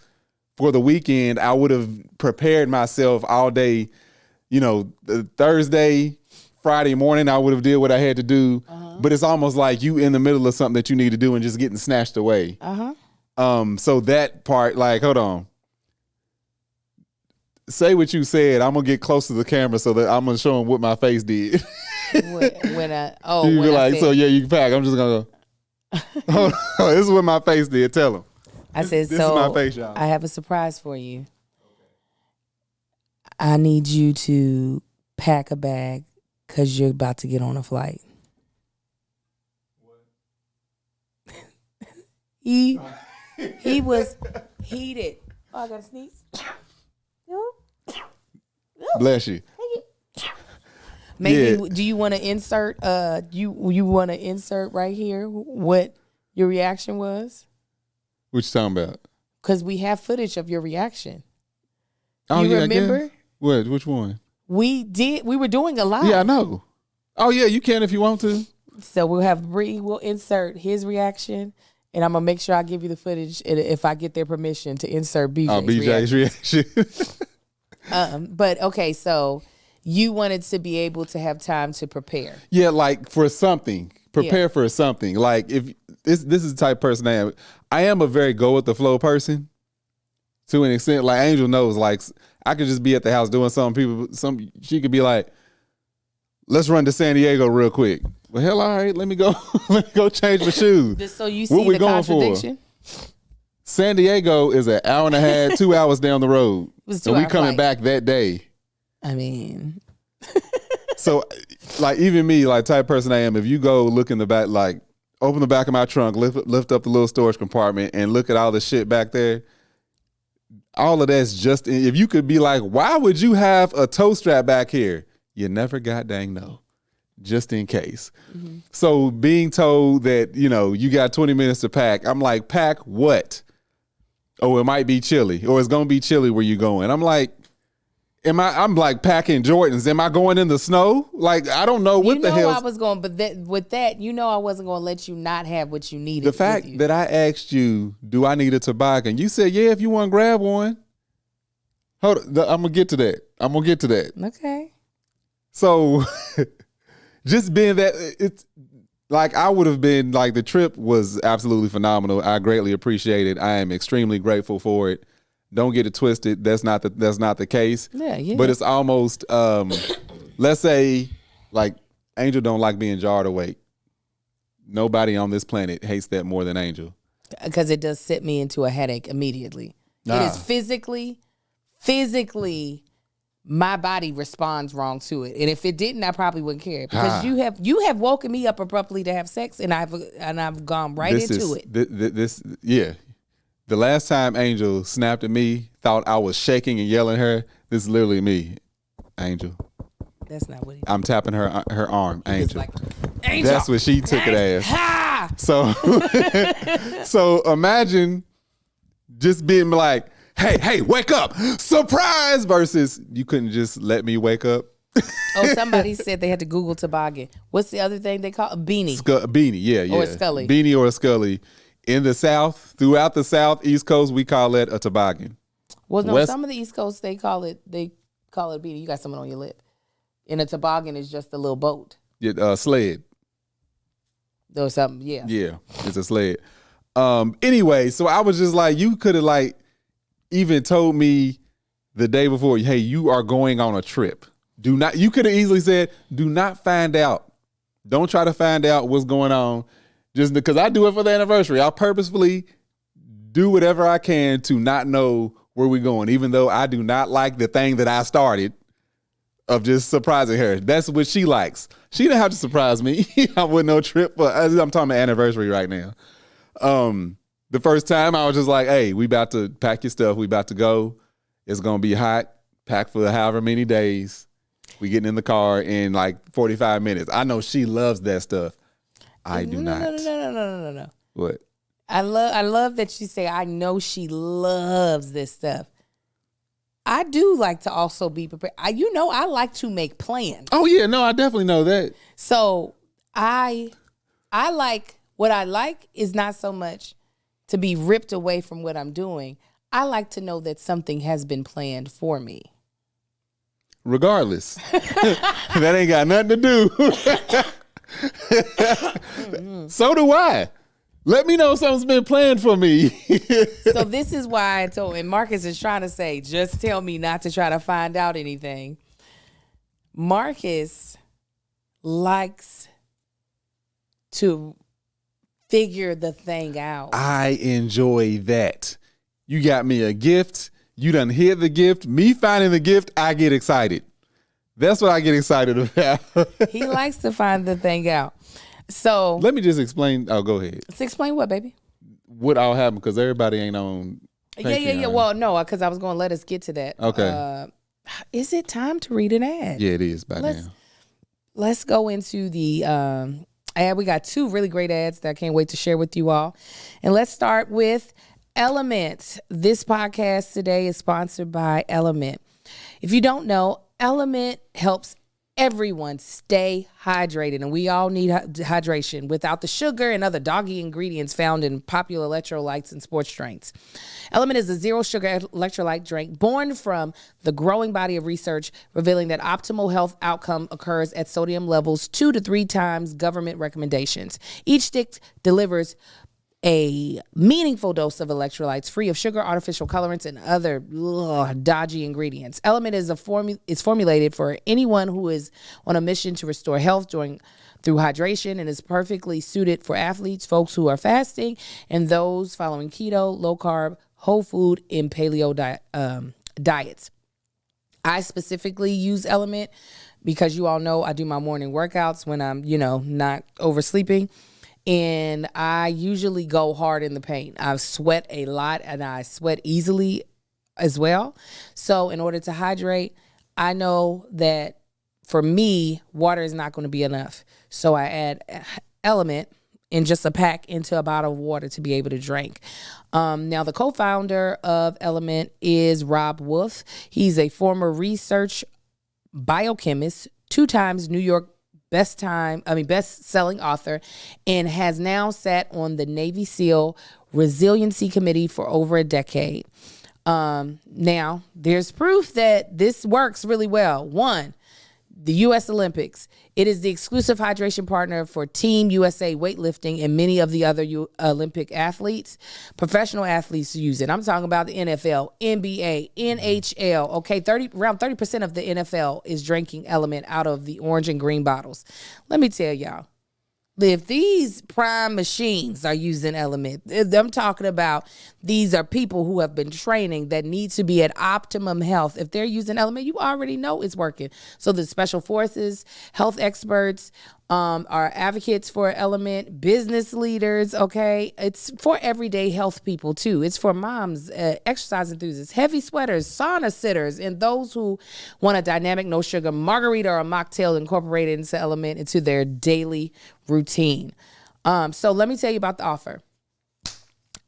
Speaker 2: for the weekend, I would have prepared myself all day. Thursday, Friday morning, I would have did what I had to do. But it's almost like you in the middle of something that you need to do and just getting snatched away. So that part, like, hold on. Say what you said. I'm gonna get close to the camera so that I'm gonna show them what my face did.
Speaker 1: You be
Speaker 2: like, so yeah, you can pack. I'm just gonna go. This is what my face did. Tell them.
Speaker 1: I said,
Speaker 2: this is my face, y'all.
Speaker 1: I have a surprise for you. I need you to pack a bag because you're about to get on a flight. He was heated. Oh, I gotta sneeze.
Speaker 2: Bless you.
Speaker 1: Maybe do you want to insert? You want to insert right here what your reaction was?
Speaker 2: What you talking about?
Speaker 1: Because we have footage of your reaction.
Speaker 2: Oh,
Speaker 1: you remember?
Speaker 2: What? Which one?
Speaker 1: We were doing a lot.
Speaker 2: Yeah, I know. Oh yeah, you can if you want to.
Speaker 1: So we'll have Bree. We'll insert his reaction. And I'm going to make sure I give you the footage if I get their permission to insert BJ's reaction. But, okay, so you wanted to be able to have time to prepare.
Speaker 2: Yeah, like for something. Prepare for something. Like if this is the type of person I am. I am a very go-with-the-flow person to an extent. Like Angel knows, like I could just be at the house doing something. She could be like, let's run to San Diego real quick. Well, hell, all right, let me go change my shoes.
Speaker 1: So you see the contradiction?
Speaker 2: San Diego is an hour and a half, 2 hours down the road. And we coming back that day.
Speaker 1: I mean.
Speaker 2: So, like, even me, like, type of person I am, if you go look in the back, like, open the back of my trunk, lift up the little storage compartment and look at all the shit back there, all of that's just, if you could be like, why would you have a toe strap back here? You never got dang know. Just in case. Mm-hmm. So being told that, you got 20 minutes to pack, I'm like, pack what? Oh, it might be chilly, or it's going to be chilly where you going. I'm like, I'm like packing Jordans. Am I going in the snow? Like, I don't know what the hell.
Speaker 1: I was going, but with that, I wasn't going to let you not have what you needed.
Speaker 2: The fact that I asked you, do I need a toboggan? You said, yeah, if you want to grab one. Hold on, I'm going to get to that.
Speaker 1: Okay.
Speaker 2: So just being that, it's like I would have been like, the trip was absolutely phenomenal. I greatly appreciate it. I am extremely grateful for it. Don't get it twisted. That's not the case.
Speaker 1: Yeah.
Speaker 2: But it's almost let's say like Angel don't like being jarred awake. Nobody on this planet hates that more than Angel.
Speaker 1: Because it does set me into a headache immediately. It is physically my body responds wrong to it, and if it didn't, I probably wouldn't care because you have woken me up abruptly to have sex, and I've gone right into it.
Speaker 2: The last time Angel snapped at me, thought I was shaking and yelling at her. This is literally me, Angel.
Speaker 1: That's not what he did.
Speaker 2: I'm tapping her arm, Angel.
Speaker 1: Like, Angel.
Speaker 2: That's what she took it as. Ha! So imagine just being like, hey, wake up. Surprise versus you couldn't just let me wake up.
Speaker 1: Oh, somebody said they had to Google toboggan. What's the other thing they call a beanie?
Speaker 2: Beanie, yeah.
Speaker 1: Or a scully.
Speaker 2: Beanie or a scully. In the South, throughout the South, East Coast, we call it a toboggan.
Speaker 1: Well, no,
Speaker 2: West-
Speaker 1: some of the East Coast, they call it a beanie. You got something on your lip. And a toboggan is just a little boat.
Speaker 2: Sled.
Speaker 1: Or something, yeah.
Speaker 2: Yeah, it's a sled. Anyway, so I was just like, you could have like even told me the day before, hey, you are going on a trip. You could have easily said, do not find out. Don't try to find out what's going on. Just because I do it for the anniversary. I'll purposefully do whatever I can to not know where we're going, even though I do not like the thing that I started of just surprising her. That's what she likes. She didn't have to surprise me. I wouldn't no trip, but I'm talking about anniversary right now. The first time I was just like, hey, we about to pack your stuff. We about to go. It's going to be hot. Pack for however many days. We getting in the car in like 45 minutes. I know she loves that stuff. I do not.
Speaker 1: No.
Speaker 2: What?
Speaker 1: I love that you say, I know she loves this stuff. I do like to also be prepared. I like to make plans.
Speaker 2: Oh, yeah. No, I definitely know that.
Speaker 1: So I like, what I like is not so much to be ripped away from what I'm doing. I like to know that something has been planned for me.
Speaker 2: Regardless. That ain't got nothing to do. So do I. Let me know something's been planned for me.
Speaker 1: So this is why I told, and Marcus is trying to say, just tell me not to try to find out anything. Marcus likes to figure the thing out.
Speaker 2: I enjoy that. You got me a gift. You done hid the gift. Me finding the gift, I get excited. That's what I get excited about.
Speaker 1: He likes to find the thing out. So
Speaker 2: let me just explain. Oh, go ahead.
Speaker 1: Let's explain what, baby?
Speaker 2: What all happened, because everybody ain't on Patreon.
Speaker 1: Yeah. Well, no, because I was going to let us get to that.
Speaker 2: Okay.
Speaker 1: Is it time to read an ad?
Speaker 2: Yeah, it is by now.
Speaker 1: Let's go into the ad. We got 2 really great ads that I can't wait to share with you all. And let's start with Element. This podcast today is sponsored by Element. If you don't know, Element helps everyone stay hydrated, and we all need hydration without the sugar and other doggy ingredients found in popular electrolytes and sports drinks. Element is a zero-sugar electrolyte drink born from the growing body of research revealing that optimal health outcome occurs at sodium levels 2 to 3 times government recommendations. Each stick delivers a meaningful dose of electrolytes free of sugar, artificial colorants, and other dodgy ingredients. Element is formulated for anyone who is on a mission to restore health through hydration, and is perfectly suited for athletes, folks who are fasting, and those following keto, low carb, whole food, and paleo diets. I specifically use Element because you all know I do my morning workouts when I'm, not oversleeping. And I usually go hard in the paint. I sweat a lot, and I sweat easily as well. So in order to hydrate, I know that for me, water is not going to be enough. So I add Element in just a pack into a bottle of water to be able to drink. Now, the co-founder of Element is Rob Wolf. He's a former research biochemist, 2 times New York best-selling author, and has now sat on the Navy SEAL Resiliency Committee for over a decade. Now, there's proof that this works really well. 1, the U.S. Olympics. It is the exclusive hydration partner for Team USA weightlifting and many of the other Olympic athletes. Professional athletes use it. I'm talking about the NFL, NBA, NHL. Okay, around 30% of the NFL is drinking Element out of the orange and green bottles. Let me tell y'all, if these prime machines are using Element, I'm talking about these are people who have been training that need to be at optimum health. If they're using Element, you already know it's working. So the special forces, health experts, are advocates for Element, business leaders, okay? It's for everyday health people, too. It's for moms, exercise enthusiasts, heavy sweaters, sauna sitters, and those who want a dynamic, no-sugar margarita or a mocktail incorporated into Element into their daily routine. So let me tell you about the offer.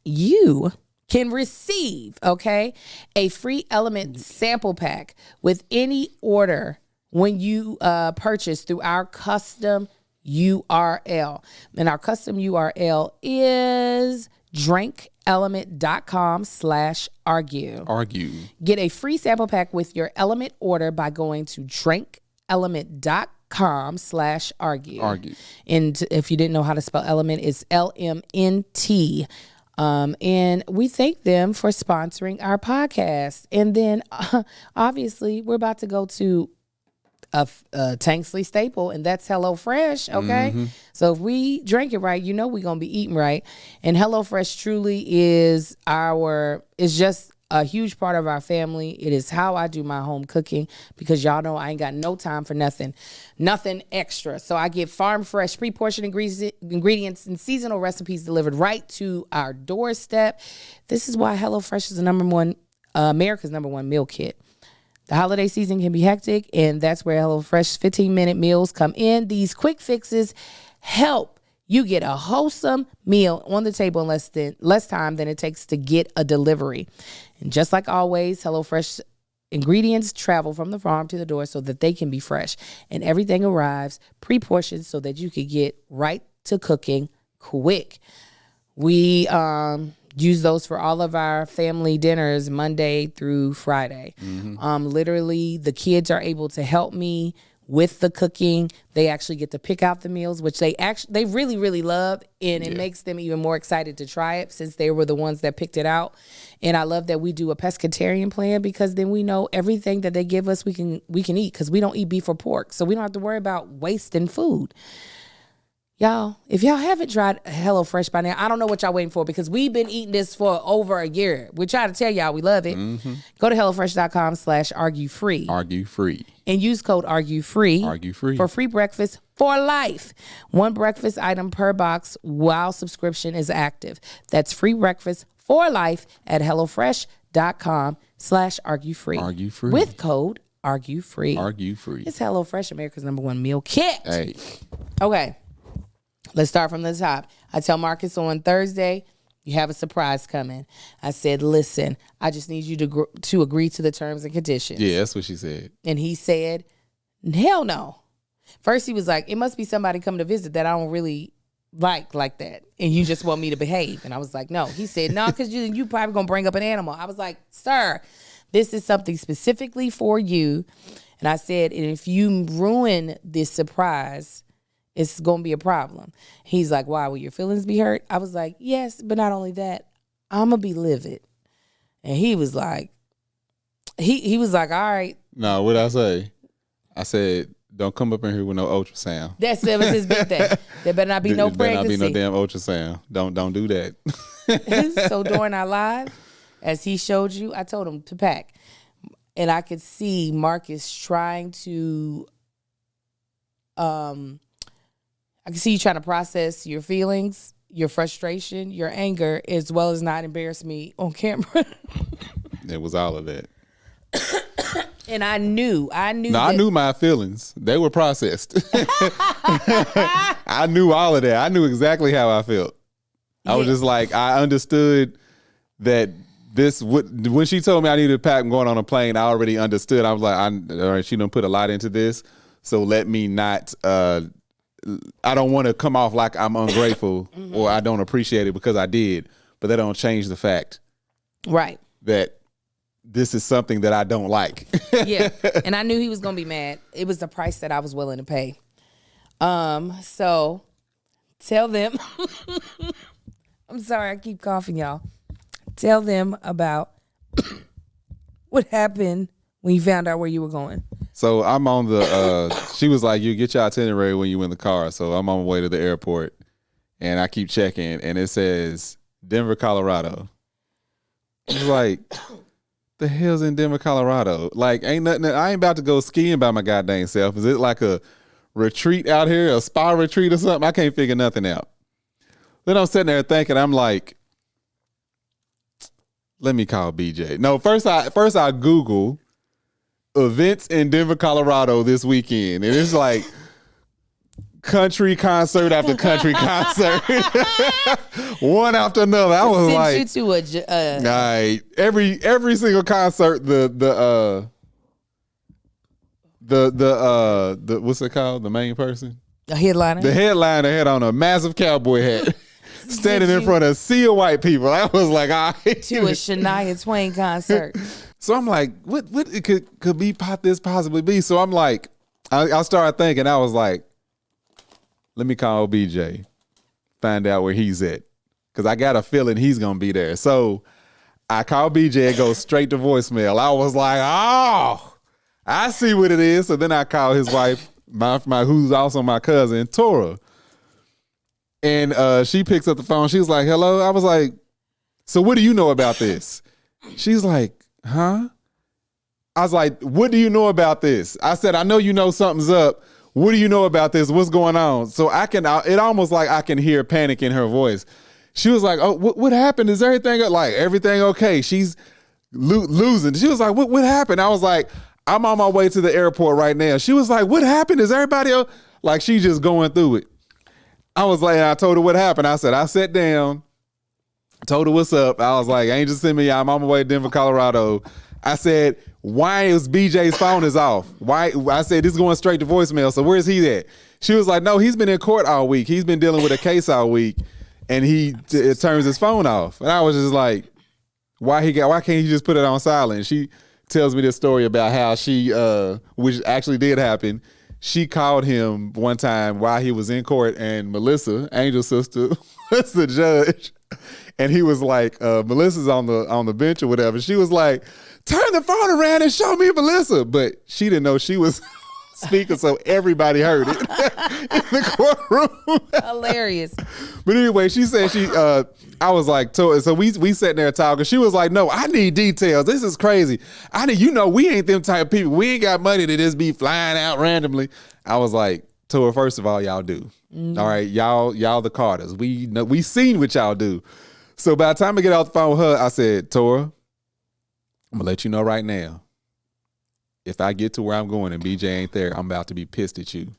Speaker 1: You can receive, a free Element sample pack with any order when you purchase through our custom URL. And our custom URL is drinkelement.com/argue.
Speaker 2: Argue.
Speaker 1: Get a free sample pack with your Element order by going to drinkelement.com/argue.
Speaker 2: Argue.
Speaker 1: And if you didn't know how to spell Element, it's LMNT. And we thank them for sponsoring our podcast. And then obviously we're about to go to a Tanksley staple, and that's HelloFresh. Okay.
Speaker 2: Mm-hmm.
Speaker 1: So if we drink it right, we're going to be eating right. And HelloFresh truly is just a huge part of our family. It is how I do my home cooking, because y'all know I ain't got no time for nothing extra. So I get farm fresh, pre-portioned ingredients and seasonal recipes delivered right to our doorstep. This is why HelloFresh is America's number one meal kit. The holiday season can be hectic, and that's where HelloFresh 15-minute meals come in. These quick fixes help you get a wholesome meal on the table in less time than it takes to get a delivery. And just like always, HelloFresh ingredients travel from the farm to the door so that they can be fresh. And everything arrives pre-portioned so that you can get right to cooking quick. We use those for all of our family dinners Monday through Friday. Mm-hmm. Literally, the kids are able to help me with the cooking. They actually get to pick out the meals, which they really, really love. And it makes them even more excited to try it, since they were the ones that picked it out. And I love that we do a pescatarian plan, because then we know everything that they give us we can eat, because we don't eat beef or pork. So we don't have to worry about wasting food. Y'all, if y'all haven't tried HelloFresh by now, I don't know what y'all waiting for, because we've been eating this for over a year. We're trying to tell y'all we love it. Mm-hmm. Go to HelloFresh.com/argue-free.
Speaker 2: Argue free.
Speaker 1: And use code ARGUE-FREE.
Speaker 2: Argue free.
Speaker 1: For free breakfast for life. One breakfast item per box while subscription is active. That's free breakfast for life at HelloFresh.com/argue-free.
Speaker 2: Argue free.
Speaker 1: With code ARGUE-FREE.
Speaker 2: Argue free.
Speaker 1: It's HelloFresh, America's number one meal kit.
Speaker 2: Hey.
Speaker 1: Okay. Let's start from the top. I tell Marcus on Thursday, you have a surprise coming. I said, listen, I just need you to agree to the terms and conditions.
Speaker 2: Yeah, that's what she said.
Speaker 1: And he said, hell no. First, he was like, it must be somebody coming to visit that I don't really like that. And you just want me to behave. And I was like, no. He said, no, because you probably going to bring up an animal. I was like, sir, this is something specifically for you. And I said, and if you ruin this surprise, it's going to be a problem. He's like, why? Will your feelings be hurt? I was like, yes, but not only that, I'm going to be livid. And he was like, he was like, all right.
Speaker 2: No, what'd I say? I said, don't come up in here with no ultrasound.
Speaker 1: That was his big thing. There better not be no pregnancy.
Speaker 2: There better not be no damn ultrasound. Don't do that.
Speaker 1: So during our live, as he showed you, I told him to pack. And I could see Marcus trying to, I can see you trying to process your feelings, your frustration, your anger, as well as not embarrass me on camera.
Speaker 2: It was all of that.
Speaker 1: And I knew.
Speaker 2: I knew my feelings. They were processed. I knew all of that. I knew exactly how I felt. I was just like, I understood that when she told me I needed to pack and going on a plane, I already understood. I was like, all right, she done put a lot into this. So let me not, I don't want to come off like I'm ungrateful or I don't appreciate it, because I did, but that don't change the fact.
Speaker 1: Right.
Speaker 2: That this is something that I don't like.
Speaker 1: Yeah. And I knew he was going to be mad. It was the price that I was willing to pay. So tell them, I'm sorry, I keep coughing, y'all. Tell them about what happened when you found out where you were going.
Speaker 2: So I'm on the, she was like, you get your itinerary when you in the car. So I'm on my way to the airport and I keep checking and it says Denver, Colorado. It's like, the hell's in Denver, Colorado? Like, ain't nothing, I ain't about to go skiing by my goddamn self. Is it like a retreat out here, a spa retreat or something? I can't figure nothing out. Then I'm sitting there thinking, I'm like, let me call BJ. No, first I Google events in Denver, Colorado this weekend. And it's like country concert after country concert. One after another. I was like,
Speaker 1: you to
Speaker 2: every single concert, the what's it called? The main person?
Speaker 1: A headliner.
Speaker 2: The headliner had on a massive cowboy hat. standing in front of a sea of white people. I was like, all right.
Speaker 1: To a Shania Twain concert.
Speaker 2: So I'm like, what it could be this possibly be? So I'm like, I started thinking, I was like, let me call BJ, find out where he's at. Because I got a feeling he's going to be there. So I called BJ, it goes straight to voicemail. I was like, oh, I see what it is. So then I called his wife, my who's also my cousin, Tora. And she picks up the phone. She was like, hello. I was like, so what do you know about this? She's like, huh? I was like, what do you know about this? I said, I know you know something's up. What do you know about this? What's going on? So it almost like I can hear panic in her voice. She was like, oh, what happened? Is everything okay? She's losing. She was like, what happened? I was like, I'm on my way to the airport right now. She was like, what happened? Is everybody else? Like, she's just going through it. I was like, I told her what happened. I said, I sat down, told her what's up. I was like, Angel sent me out. I'm on my way to Denver, Colorado. I said, why is BJ's phone is off? Why? I said, this is going straight to voicemail. So where's he at? She was like, no, he's been in court all week. He's been dealing with a case all week. And it turns his phone off. And I was just like, why can't he just put it on silent? She tells me this story about how she, which actually did happen. She called him one time while he was in court, and Melissa, Angel's sister, was the judge. And he was like, Melissa's on the bench or whatever. She was like, turn the phone around and show me Melissa. But she didn't know she was speaking, so everybody heard it in the courtroom.
Speaker 1: Hilarious.
Speaker 2: But anyway, she said I was like, so we sat there talking. She was like, no, I need details. This is crazy. We ain't them type of people. We ain't got money to just be flying out randomly. I was like, Tora, first of all, y'all do. All right, y'all the Carters. We seen what y'all do. So by the time I get off the phone with her, I said, Tora, I'm gonna let you know right now. If I get to where I'm going and BJ ain't there, I'm about to be pissed at you.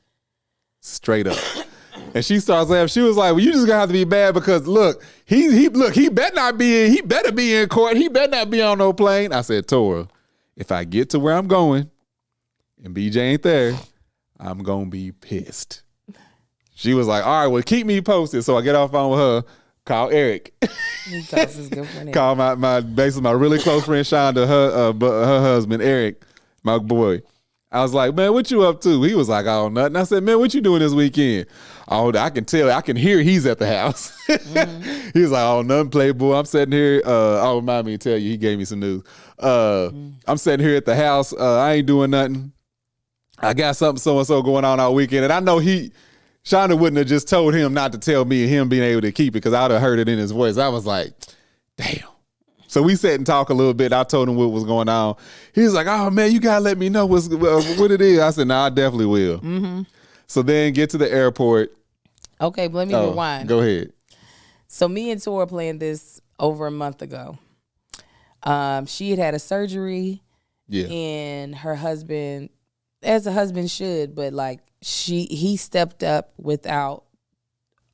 Speaker 2: Straight up. And she starts laughing. She was like, well, you just gonna have to be bad because look, he better be in court. He better not be on no plane. I said, Tora, if I get to where I'm going and BJ ain't there, I'm gonna be pissed. She was like, all right, well, keep me posted. So I get off the phone with her, call Eric.
Speaker 1: He tells his good friend Eric.
Speaker 2: Call my really close friend Shonda, her husband Eric, my boy. I was like, man, what you up to? He was like, oh, nothing. I said, man, what you doing this weekend? Oh, I can hear he's at the house. Mm-hmm. He was like, oh, nothing, Playboy. I'm sitting here. Remind me to tell you, he gave me some news. I'm sitting here at the house. I ain't doing nothing. I got something so-and-so going on all weekend. And I know Shonda wouldn't have just told him not to tell me and him being able to keep it because I would have heard it in his voice. I was like, damn. So we sat and talked a little bit. I told him what was going on. He was like, oh, man, you got to let me know what it is. I said, no, I definitely will. Mm-hmm. So then get to the airport.
Speaker 1: Okay, but let me rewind.
Speaker 2: Go ahead.
Speaker 1: So me and Tora planned this over a month ago. She had a surgery.
Speaker 2: Yeah.
Speaker 1: And her husband, as a husband should, but like he stepped up without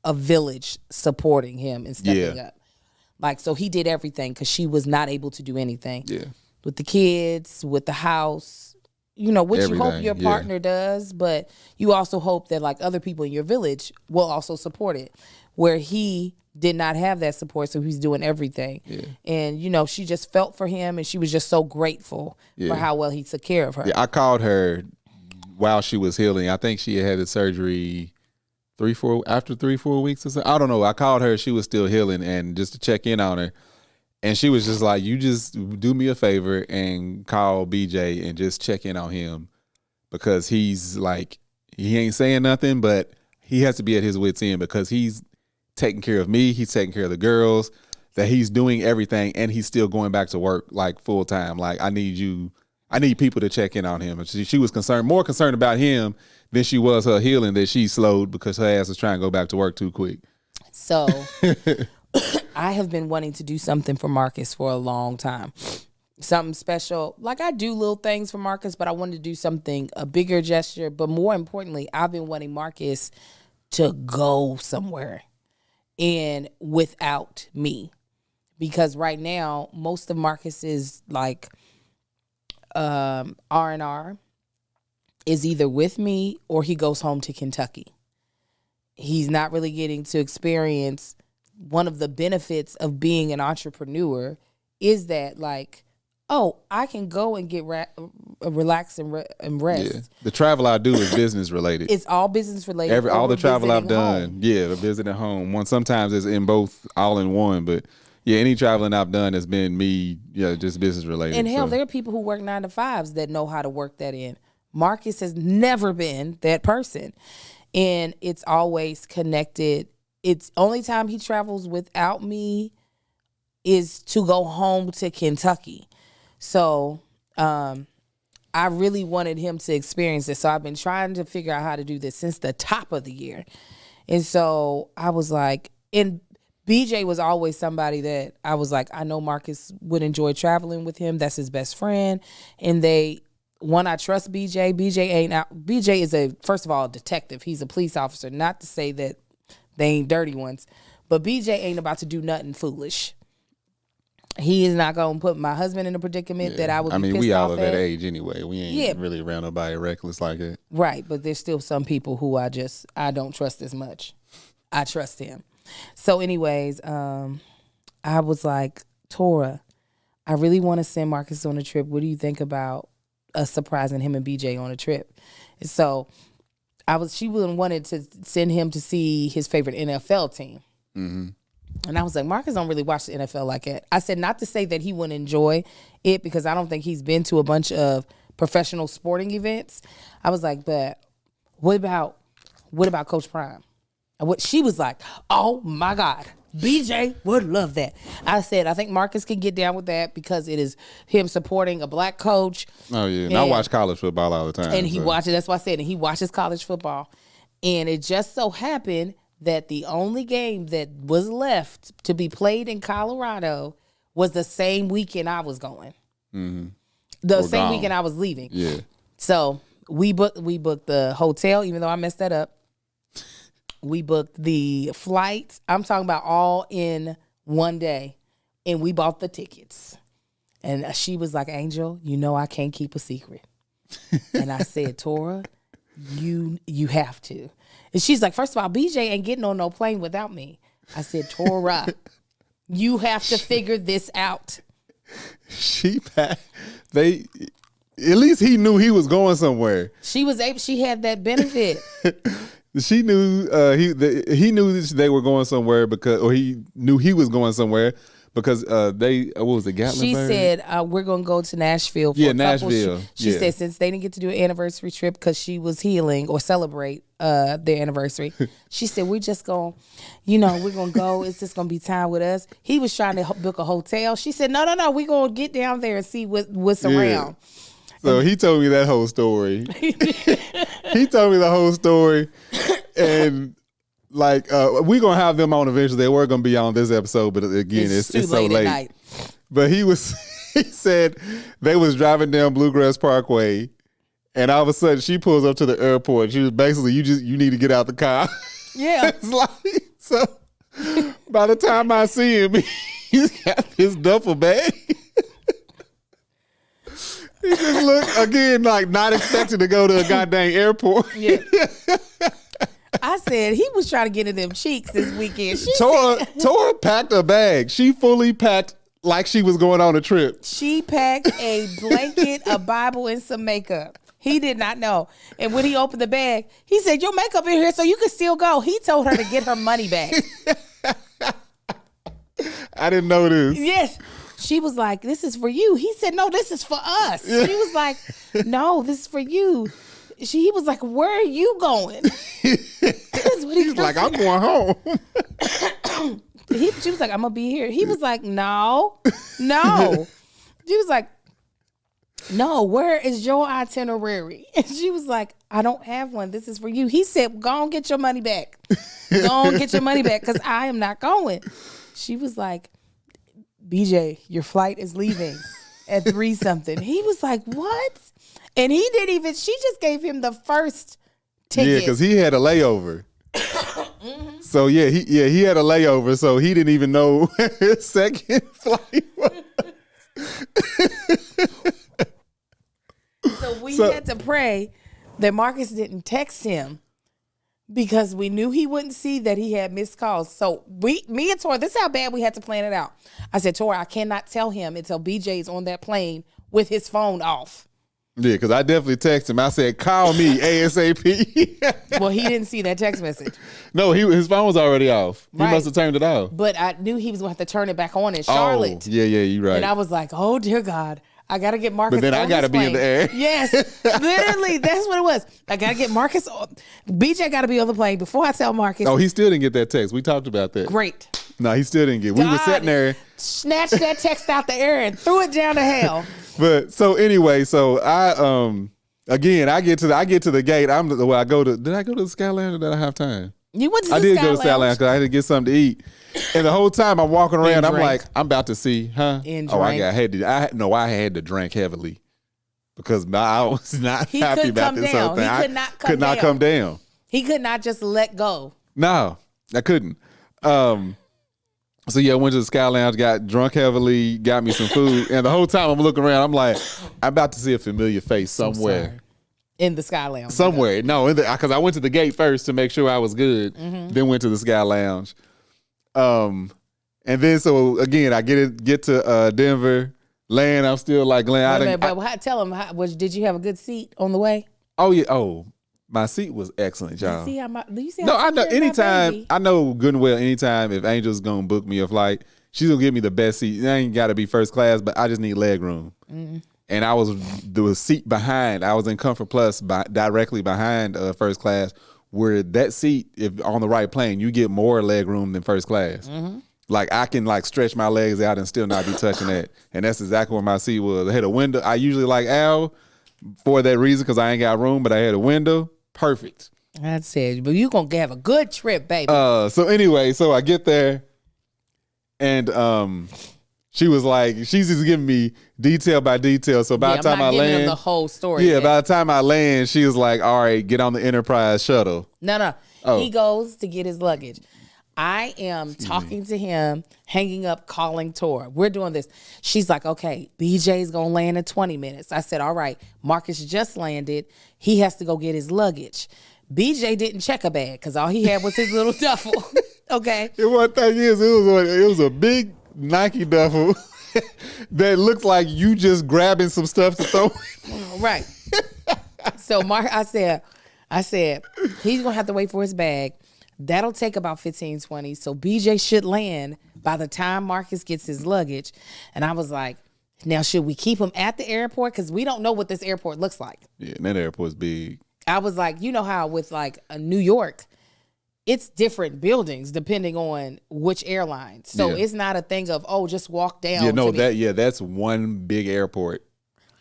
Speaker 1: a village supporting him and stepping up. Like, so he did everything because she was not able to do anything.
Speaker 2: Yeah.
Speaker 1: With the kids, with the house, what
Speaker 2: everything,
Speaker 1: you hope your partner does, but you also hope that like other people in your village will also support it. Where he did not have that support, so he's doing everything. Yeah. And, she just felt for him and she was just so grateful for how well he took care of her.
Speaker 2: Yeah, I called her while she was healing. I think she had the surgery 3-4 weeks or so. I don't know. I called her. She was still healing and just to check in on her. And she was just like, you just do me a favor and call BJ and just check in on him because he's like, he ain't saying nothing, but he has to be at his wit's end because he's taking care of me. He's taking care of the girls, that he's doing everything and he's still going back to work like full time. Like I need people to check in on him. And she was more concerned about him than she was her healing that she slowed because her ass was trying to go back to work too quick.
Speaker 1: So I have been wanting to do something for Marcus for a long time. Something special. Like I do little things for Marcus, but I wanted to do something, a bigger gesture. But more importantly, I've been wanting Marcus to go somewhere and without me. Because right now, most of Marcus's like R&R is either with me or he goes home to Kentucky. He's not really getting to experience one of the benefits of being an entrepreneur is that, like, oh, I can go and get relax and rest.
Speaker 2: Yeah. The travel I do is business related.
Speaker 1: It's all business related.
Speaker 2: All the travel I've
Speaker 1: visiting
Speaker 2: done,
Speaker 1: home.
Speaker 2: the visiting home. Sometimes it's in both, all in one. But yeah, any traveling I've done has been me, just business related.
Speaker 1: And hell, there are people who work 9 to 5s that know how to work that in. Marcus has never been that person, and it's always connected. It's only time he travels without me is to go home to Kentucky. So I really wanted him to experience this. So I've been trying to figure out how to do this since the top of the year. And so I was like, and BJ was always somebody that I was like, I know Marcus would enjoy traveling with him. That's his best friend. And I trust BJ. BJ is first of all, a detective. He's a police officer. Not to say that they ain't dirty ones, but BJ ain't about to do nothing foolish. He is not going to put my husband in a predicament that I would be pissed off at.
Speaker 2: we all of that age anyway. We ain't really around nobody reckless like that.
Speaker 1: Right, but there's still some people who I don't trust as much. I trust him. So anyways, I was like, Tora, I really want to send Marcus on a trip. What do you think about us surprising him and BJ on a trip? And so she wanted to send him to see his favorite NFL team. Mm-hmm. And I was like, Marcus don't really watch the NFL like that. I said, not to say that he wouldn't enjoy it, because I don't think he's been to a bunch of professional sporting events. I was like, but what about Coach Prime? And she was like, oh my God, BJ would love that. I said, I think Marcus can get down with that because it is him supporting a black coach.
Speaker 2: Oh yeah, and I watch college football all the time.
Speaker 1: And he watches, that's why I said, and he watches college football. And it just so happened that the only game that was left to be played in Colorado was the same weekend I was going. Mm-hmm. The same weekend I was leaving.
Speaker 2: Yeah.
Speaker 1: So we booked the hotel, even though I messed that up. We booked the flights. I'm talking about all in one day. And we bought the tickets. And she was like, Angel, I can't keep a secret. And I said, Tora, you have to. And she's like, first of all, BJ ain't getting on no plane without me. I said, Tora, you have to figure this out.
Speaker 2: At least he knew he was going somewhere.
Speaker 1: She had that benefit.
Speaker 2: She knew he knew they were going somewhere he knew he was going somewhere because what was it, Gatlinburg? She
Speaker 1: said we're gonna go to Nashville for
Speaker 2: Nashville.
Speaker 1: She said since they didn't get to do an anniversary trip because she was healing or celebrate their anniversary. She said we're just gonna, we're gonna go. It's just gonna be time with us. He was trying to book a hotel. She said no, we're gonna get down there and see what's around.
Speaker 2: So he told me that whole story. He told me the whole story. And like we're gonna have them on eventually. They were gonna be on this episode, but again, it's so late. At night. But he said they was driving down Bluegrass Parkway, and all of a sudden she pulls up to the airport. She was basically, you need to get out the car.
Speaker 1: Yeah.
Speaker 2: It's like, so by the time I see him, he's got his duffel bag. He just looked again like not expecting to go to a goddamn airport.
Speaker 1: Yeah. I said he was trying to get in them cheeks this weekend.
Speaker 2: Tora packed a bag. She fully packed like she was going on a trip.
Speaker 1: She packed a blanket, a Bible, and some makeup. He did not know. And when he opened the bag, he said, your makeup in here so you can still go. He told her to get her money back.
Speaker 2: I didn't know this.
Speaker 1: Yes. She was like, this is for you. He said, no, this is for us. She was like, no, this is for you. He was like, where are you going?
Speaker 2: He's like, I'm going home.
Speaker 1: She was like, I'm going to be here. He was like, no. She was like, no, where is your itinerary? And she was like, I don't have one. This is for you. He said, go on, get your money back. Go on, get your money back because I am not going. She was like, BJ, your flight is leaving at 3-something. He was like, what? And he didn't even, she just gave him the first ticket.
Speaker 2: Yeah, because he had a layover. Mm-hmm. So he had a layover, so he didn't even know his second flight was.
Speaker 1: So we had to pray that Marcus didn't text him because we knew he wouldn't see that he had missed calls. So me and Tori, this is how bad we had to plan it out. I said, Tori, I cannot tell him until BJ's on that plane with his phone off.
Speaker 2: Yeah, because I definitely texted him. I said, call me ASAP.
Speaker 1: Well, he didn't see that text message.
Speaker 2: No, his phone was already off. He
Speaker 1: Right.
Speaker 2: must have turned it off.
Speaker 1: But I knew he was going to have to turn it back on in Charlotte.
Speaker 2: Oh, yeah, you're right.
Speaker 1: And I was like, oh, dear God. I got to get Marcus on
Speaker 2: But then I got to be in the air.
Speaker 1: Yes, literally. That's what it was. I got to get Marcus on. BJ got to be on the plane before I tell Marcus.
Speaker 2: Oh, he still didn't get that text. We talked about that.
Speaker 1: Great.
Speaker 2: No, he still didn't get it. We were sitting there.
Speaker 1: Snatched that text out the air and threw it down to hell.
Speaker 2: But so anyway, so I again I get to the gate. I go to did I go to the Sky Lounge or did I have time?
Speaker 1: You went to the
Speaker 2: I did
Speaker 1: Sky
Speaker 2: go to Sky Lounge
Speaker 1: Lounge.
Speaker 2: because I had to get something to eat. And the whole time I'm walking around, I'm
Speaker 1: drink.
Speaker 2: like, I'm about to see, huh?
Speaker 1: And
Speaker 2: Oh, I
Speaker 1: drink.
Speaker 2: had to drink heavily because I was not
Speaker 1: He
Speaker 2: happy
Speaker 1: couldn't
Speaker 2: about
Speaker 1: come
Speaker 2: this
Speaker 1: down.
Speaker 2: whole thing.
Speaker 1: He could not come
Speaker 2: come down.
Speaker 1: He could not just let go.
Speaker 2: No, I couldn't. So yeah, I went to the Sky Lounge, got drunk heavily, got me some food, and the whole time I'm looking around, I'm like, I'm about to see a familiar face somewhere.
Speaker 1: In the Sky Lounge.
Speaker 2: Somewhere. No, because I went to the gate first to make sure I was good, then went to the Sky Lounge. And then so again, I get to Denver, land. I'm still like, Glenn.
Speaker 1: Tell him, did you have a good seat on the way?
Speaker 2: Oh yeah. Oh, my seat was excellent, y'all.
Speaker 1: Do you see
Speaker 2: No,
Speaker 1: how
Speaker 2: I know.
Speaker 1: secure my
Speaker 2: Anytime,
Speaker 1: baby?
Speaker 2: I know good and well. Anytime, if Angel's gonna book me a flight, she's gonna give me the best seat. It ain't got to be first class, but I just need leg room. And I was the seat behind. I was in Comfort Plus, directly behind first class. Where that seat, if on the right plane, you get more leg room than first class. Like I can stretch my legs out and still not be touching that. And that's exactly where my seat was. I had a window. I usually like Al for that reason because I ain't got room, but I had a window. Perfect.
Speaker 1: That's it. But you're going to have a good trip, baby.
Speaker 2: So anyway, so I get there and she was like, she's just giving me detail by detail. So by the time I land,
Speaker 1: him the whole story.
Speaker 2: yeah,
Speaker 1: yet.
Speaker 2: by the time I land, she was like, all right, get on the Enterprise shuttle.
Speaker 1: No.
Speaker 2: Oh.
Speaker 1: He goes to get his luggage. I am talking to him, hanging up, calling Tor. We're doing this. She's like, okay, BJ's going to land in 20 minutes. I said, all right, Marcus just landed. He has to go get his luggage. BJ didn't check a bag because all he had was his little duffel. Okay.
Speaker 2: And one thing is, it was a big Nike duffel that looked like you just grabbing some stuff to throw.
Speaker 1: Right. So I said, he's going to have to wait for his bag. That'll take about 15, 20. So BJ should land by the time Marcus gets his luggage. And I was like, now should we keep him at the airport? Because we don't know what this airport looks like.
Speaker 2: Yeah, and that airport's big.
Speaker 1: I was like, you know how with New York, it's different buildings depending on which airline. So
Speaker 2: Yeah.
Speaker 1: it's not a thing of, just walk down.
Speaker 2: Yeah, no,
Speaker 1: to the-
Speaker 2: that's one big airport.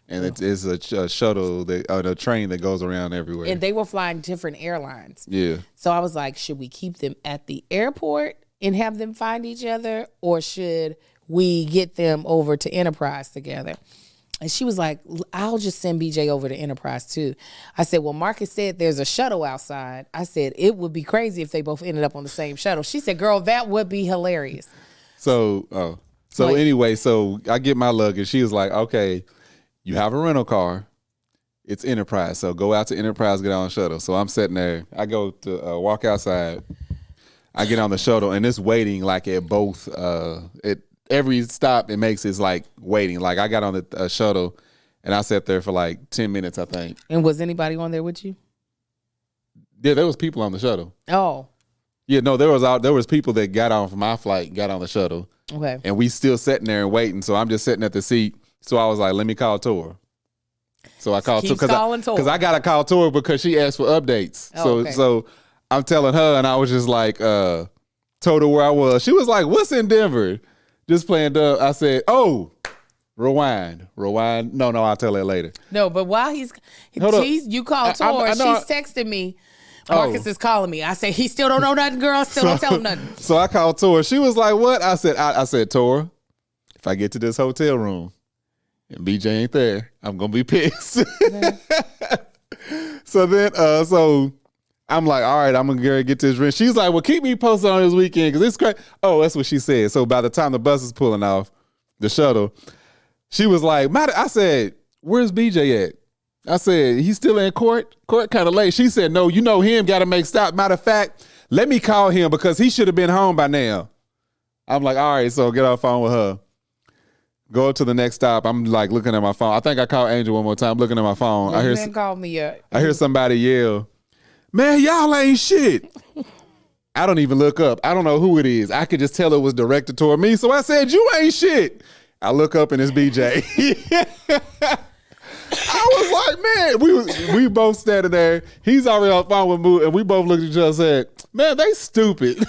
Speaker 2: And it's a shuttle, a train that goes around everywhere.
Speaker 1: And they were flying different airlines.
Speaker 2: Yeah.
Speaker 1: So I was like, should we keep them at the airport and have them find each other? Or should we get them over to Enterprise together? And she was like, I'll just send BJ over to Enterprise too. I said, well, Marcus said there's a shuttle outside. I said, it would be crazy if they both ended up on the same shuttle. She said, girl, that would be hilarious.
Speaker 2: So
Speaker 1: Wait.
Speaker 2: anyway, so I get my luggage. She was like, okay, you have a rental car. It's Enterprise. So go out to Enterprise, get on the shuttle. So I'm sitting there. I go to walk outside. I get on the shuttle and it's waiting like at both, at every stop it makes is like waiting. Like I got on the shuttle and I sat there for like 10 minutes, I think.
Speaker 1: And was anybody on there with you?
Speaker 2: Yeah, there was people on the shuttle.
Speaker 1: Oh,
Speaker 2: Yeah, no, there was people that got on from my flight, got on the shuttle.
Speaker 1: okay.
Speaker 2: And we still sitting there and waiting. So I'm just sitting at the seat. So I was like, let me call Tor. So I called
Speaker 1: Keeps calling Tor.
Speaker 2: because I got to call Tor because she asked for updates.
Speaker 1: Oh, okay.
Speaker 2: So I'm telling her and I was just like, told her where I was. She was like, what's in Denver? Just playing dumb. I said, oh, rewind. No, I'll tell her later.
Speaker 1: No, but while you called Tor, she's texting me. Marcus is calling me. I say, he still don't know nothing, girl. Still don't tell him nothing.
Speaker 2: So I called Tor. She was like, what? I said, Tor, if I get to this hotel room and BJ ain't there, I'm going to be pissed. So then, so I'm like, all right, I'm going to get this rent. She's like, well, keep me posted on this weekend because it's crazy. Oh, that's what she said. So by the time the bus is pulling off the shuttle, she was like, I said, where's BJ at? I said, he's still in court? Court kind of late. She said, no, you know him, got to make stop. Matter of fact, let me call him because he should have been home by now. I'm like, all right, so get off the phone with her. Go up to the next stop. I'm like looking at my phone. I think I called Angel one more time, looking at my phone.
Speaker 1: You didn't call me yet.
Speaker 2: I hear somebody yell, man, y'all ain't shit. I don't even look up. I don't know who it is. I could just tell it was directed toward me. So I said, you ain't shit. I look up and it's BJ. I was like, man, we both standing there. He's already on the phone with Moo, and we both looked at each other and said, man, they stupid.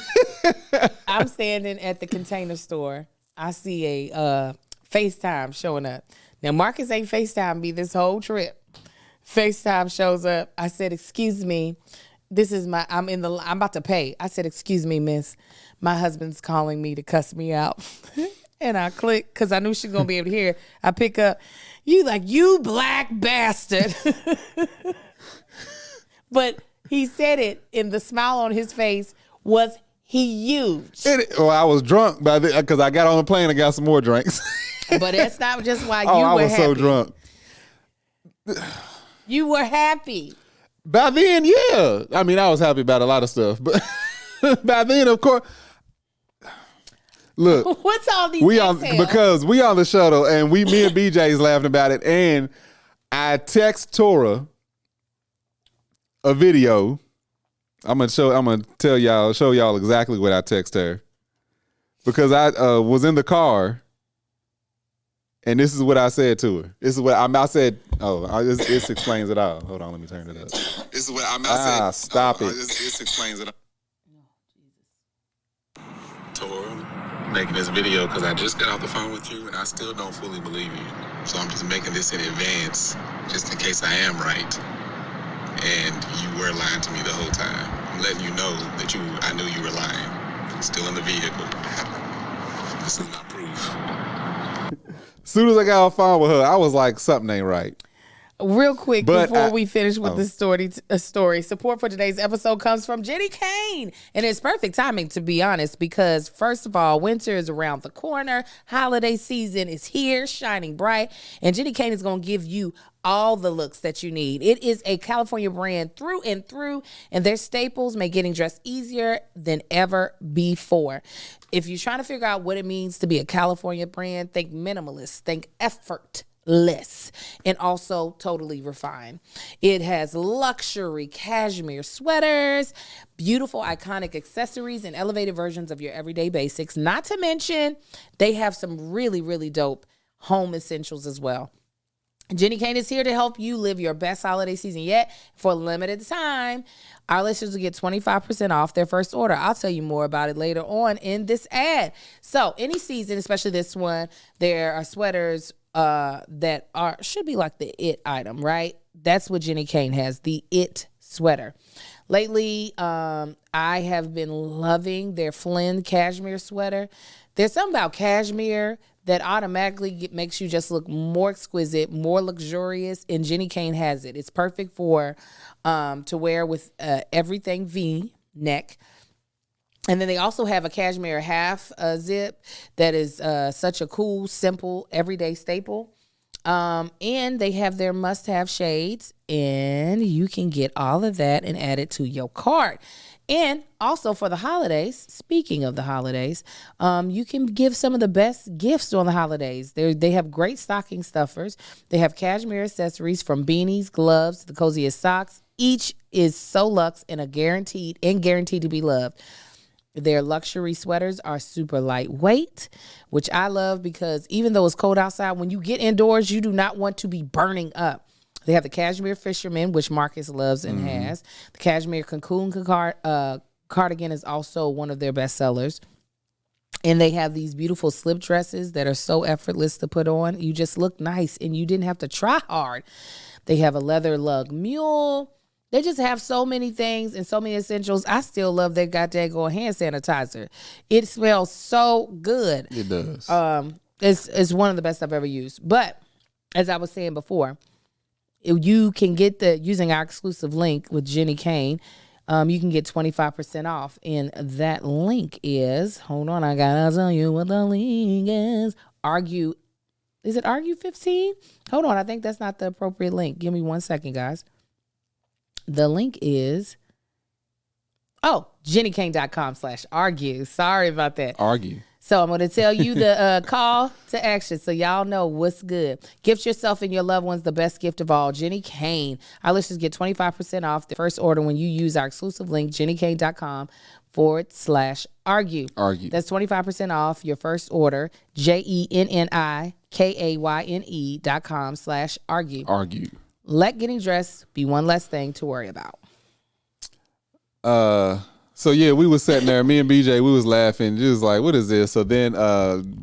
Speaker 1: I'm standing at the Container Store. I see a FaceTime showing up. Now, Marcus ain't FaceTime me this whole trip. FaceTime shows up. I said, excuse me. I'm about to pay. I said, excuse me, miss. My husband's calling me to cuss me out. And I click because I knew she was going to be able to hear. I pick up, you black bastard. But he said it, and the smile on his face was huge.
Speaker 2: I was drunk because I got on the plane and got some more drinks.
Speaker 1: But that's not just why you
Speaker 2: I
Speaker 1: were
Speaker 2: was
Speaker 1: happy.
Speaker 2: so drunk.
Speaker 1: You were happy.
Speaker 2: By then, yeah. I mean, I was happy about a lot of stuff. But by then, of course... Look,
Speaker 1: what's all these
Speaker 2: because we on the shuttle and me and BJ's laughing about it, and I text Tora a video. I'm gonna show y'all exactly what I text her, because I was in the car, and this is what I said to her. This is what I said. This explains it all. Hold on, let me turn it up. This is what I said. Stop it. This explains it all. Tora, making this video because I just got off the phone with you and I still don't fully believe you. So I'm just making this in advance just in case I am right. And you were lying to me the whole time. I'm letting you know that I knew you were lying. Still in the vehicle. This is not proof. As soon as I got off the phone with her, I was like, something ain't right.
Speaker 1: Real quick, before we finish with the story, support for today's episode comes from Jenny Kane. And it's perfect timing, to be honest, because first of all, winter is around the corner. Holiday season is here, shining bright. And Jenny Kane is going to give you all the looks that you need. It is a California brand through and through, and their staples make getting dressed easier than ever before. If you're trying to figure out what it means to be a California brand, think minimalist, think effort. Less, and also totally refined. It has luxury cashmere sweaters, beautiful iconic accessories, and elevated versions of your everyday basics. Not to mention, they have some really, really dope home essentials as well. Jenny Kane is here to help you live your best holiday season yet. For a limited time, our listeners will get 25% off their first order. I'll tell you more about it later on in this ad. So any season, especially this one, there are sweaters that should be like the it item, right? That's what Jenny Kane has, the it sweater. Lately, I have been loving their Flynn cashmere sweater. There's something about cashmere that automatically makes you just look more exquisite, more luxurious, and Jenny Kane has it. It's perfect for to wear with everything V-neck. And then they also have a cashmere half zip that is such a cool, simple, everyday staple. And they have their must-have shades, and you can get all of that and add it to your cart. And also for the holidays, speaking of the holidays, you can give some of the best gifts on the holidays. They have great stocking stuffers. They have cashmere accessories from beanies, gloves, the coziest socks. Each is so luxe and guaranteed to be loved. Their luxury sweaters are super lightweight, which I love because even though it's cold outside, when you get indoors, you do not want to be burning up. They have the cashmere fisherman, which Marcus loves and has. The cashmere cocoon cardigan is also one of their best sellers. And they have these beautiful slip dresses that are so effortless to put on. You just look nice and you didn't have to try hard. They have a leather lug mule. They just have so many things and so many essentials. I still love their goddamn hand sanitizer. It smells so good.
Speaker 2: It does.
Speaker 1: It's one of the best I've ever used. But as I was saying before, you can get using our exclusive link with Jenny Kane. You can get 25% off. And that link is, hold on, I gotta tell you what the link is. Is it Argue 15? Hold on. I think that's not the appropriate link. Give me 1 second, guys. The link is, JennyKane.com/argue. Sorry about that.
Speaker 2: Argue.
Speaker 1: So I'm going to tell you the call to action so y'all know what's good. Gift yourself and your loved ones the best gift of all. Jenny Kane. Our listeners get 25% off the first order when you use our exclusive link, JennyKane.com/argue.
Speaker 2: Argue.
Speaker 1: That's 25% off your first order, JennyKane.com/argue.
Speaker 2: Argue.
Speaker 1: Let getting dressed be one less thing to worry about.
Speaker 2: So yeah, we was sitting there, me and BJ, we was laughing, just like, what is this? So then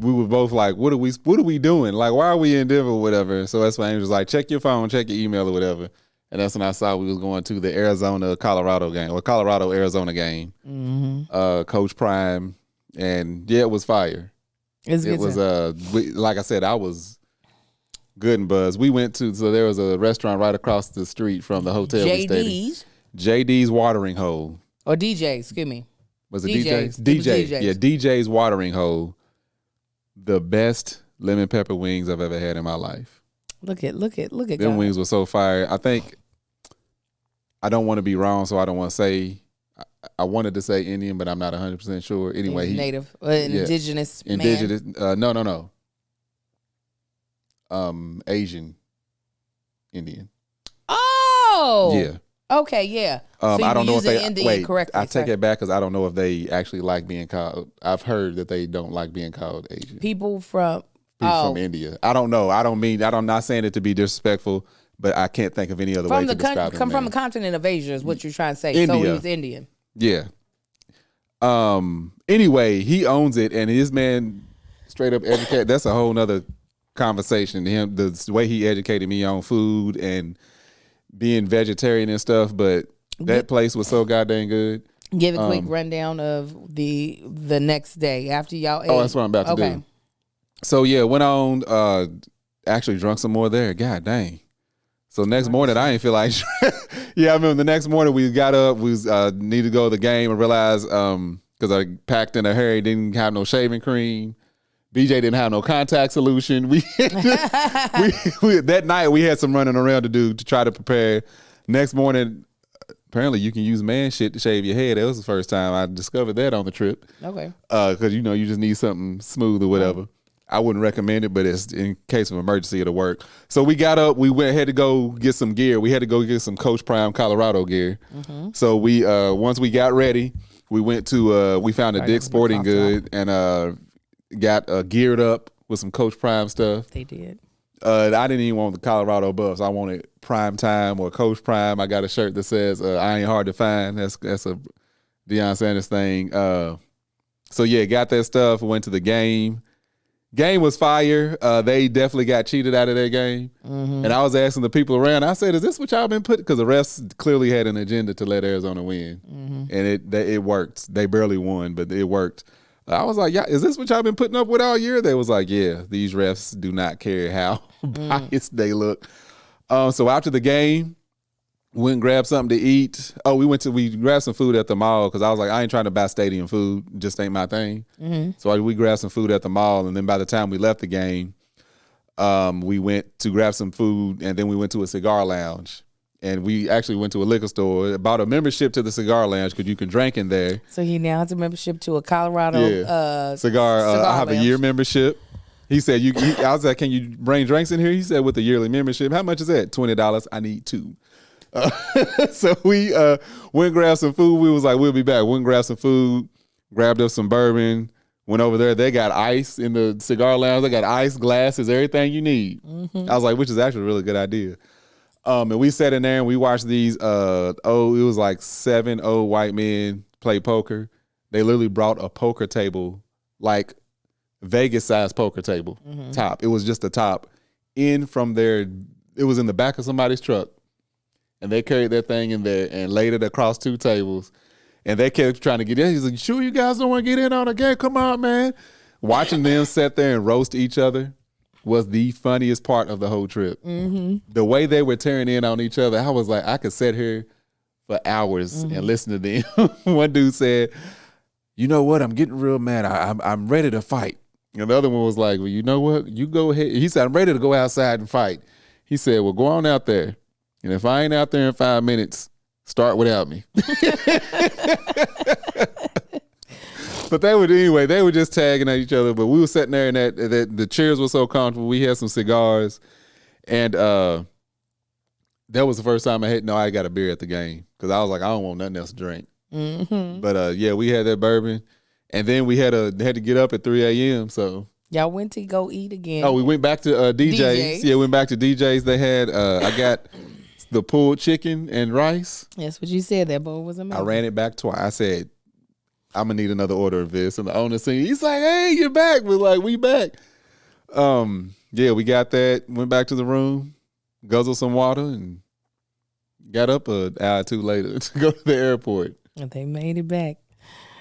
Speaker 2: we were both like, what are we doing? Like, why are we in Denver or whatever? So that's why Angel was like, check your phone, check your email or whatever. And that's when I saw we was going to the Arizona-Colorado game, or Colorado-Arizona game. Mm-hmm. Coach Prime, and yeah, it was fire. It was like I said, I was good and buzzed. We went to, so there was a restaurant right across the street from the hotel we stayed in. JD's Watering Hole.
Speaker 1: Or DJ, excuse me.
Speaker 2: Was it DJ's? DJ. Yeah, DJ's Watering Hole. The best lemon pepper wings I've ever had in my life.
Speaker 1: Look at
Speaker 2: Them
Speaker 1: God.
Speaker 2: wings were so fire. I think, I don't want to be wrong, so I don't want to say, I wanted to say Indian, but I'm not 100% sure. Anyway,
Speaker 1: Native, indigenous man.
Speaker 2: No. Asian Indian.
Speaker 1: Oh.
Speaker 2: Yeah.
Speaker 1: Okay, yeah. So
Speaker 2: I don't know if they
Speaker 1: Indian correctly.
Speaker 2: I take it back because I don't know if they actually like being called. I've heard that they don't like being called Asian.
Speaker 1: People from
Speaker 2: India. I don't know. I'm not saying it to be disrespectful, but I can't think of any other way to describe them.
Speaker 1: Come from the continent of Asia is what you're trying to say.
Speaker 2: India.
Speaker 1: So he's Indian.
Speaker 2: Yeah. Anyway, he owns it, and his man straight up educated. That's a whole nother conversation. The way he educated me on food and being vegetarian and stuff, but that place was so goddamn good.
Speaker 1: Give a quick rundown of the next day after y'all ate.
Speaker 2: Oh, that's what I'm about to do. So yeah, went on, actually drunk some more there. God dang. So next morning, I didn't feel like, yeah, I remember the next morning we got up, we was, need to go to the game and realized, cause I packed in a hurry, didn't have no shaving cream. BJ didn't have no contact solution. We that night we had some running around to do to try to prepare. Next morning, apparently you can use man shit to shave your head. That was the first time I discovered that on the trip.
Speaker 1: Okay.
Speaker 2: Because you just need something smooth or whatever. I wouldn't recommend it, but it's in case of emergency, it'll work. So we got up. We had to go get some gear. We had to go get some Coach Prime Colorado gear. Mm-hmm. So we once we got ready, we went to we found a Dick's Sporting Good and got geared up with some Coach Prime stuff.
Speaker 1: They did.
Speaker 2: I didn't even want the Colorado Buffs. I wanted Prime Time or Coach Prime. I got a shirt that says I ain't hard to find. That's a Deion Sanders thing. So yeah, got that stuff. Went to the game. Game was fire. They definitely got cheated out of their game. Mm-hmm. And I was asking the people around, I said, is this what y'all been putting? Because the refs clearly had an agenda to let Arizona win. Mm-hmm. And it worked. They barely won, but it worked. I was like, yeah, is this what y'all been putting up with all year? They was like, yeah, these refs do not care how biased they look. So after the game, went and grabbed something to eat. Oh, we grabbed some food at the mall because I was like, I ain't trying to buy stadium food. Just ain't my thing. Mm-hmm. So we grabbed some food at the mall. And then by the time we left the game, we went to grab some food. And then we went to a cigar lounge. And we actually went to a liquor store, bought a membership to the cigar lounge because you can drink in there.
Speaker 1: So he now has a membership to a Colorado
Speaker 2: cigar. I have a year membership. He said, I was like, can you bring drinks in here? He said, with the yearly membership. How much is that? $20. I need 2. So we went and grabbed some food. We was like, we'll be back. Went and grabbed some food, grabbed up some bourbon, went over there. They got ice in the cigar lounge. They got ice, glasses, everything you need. Mm-hmm. I was like, which is actually a really good idea. And we sat in there and we watched these, it was like 7 old white men play poker. They literally brought a poker table, like Vegas-sized poker table, top. It was just a top in from there. It was in the back of somebody's truck. And they carried that thing in there and laid it across 2 tables. And they kept trying to get in. He's like, sure you guys don't want to get in on the game? Come on, man. Watching them sit there and roast each other was the funniest part of the whole trip. Mm-hmm. The way they were tearing in on each other, I was like, I could sit here for hours and listen to them. One dude said, you know what? I'm getting real mad. I'm ready to fight. And the other one was like, well, you know what? You go ahead. He said, I'm ready to go outside and fight. He said, well, go on out there. And if I ain't out there in 5 minutes, start without me. But they were just tagging at each other. But we were sitting there and the chairs were so comfortable. We had some cigars. And that was the first time I got a beer at the game. Because I was like, I don't want nothing else to drink. Mm-hmm. But yeah, we had that bourbon. And then we had to get up at 3 a.m. So
Speaker 1: y'all went to go eat again.
Speaker 2: Oh, we went back to DJ's. Yeah, went back to DJ's. They had I got the pulled chicken and rice.
Speaker 1: That's what you said. That bowl was amazing.
Speaker 2: I ran it back twice. I said, I'm gonna need another order of this. And the owner said, he's like, hey, you're back. We're like, we back. Yeah, we got that. Went back to the room, guzzled some water, and got up an hour or two later to go to the airport.
Speaker 1: And they made it back.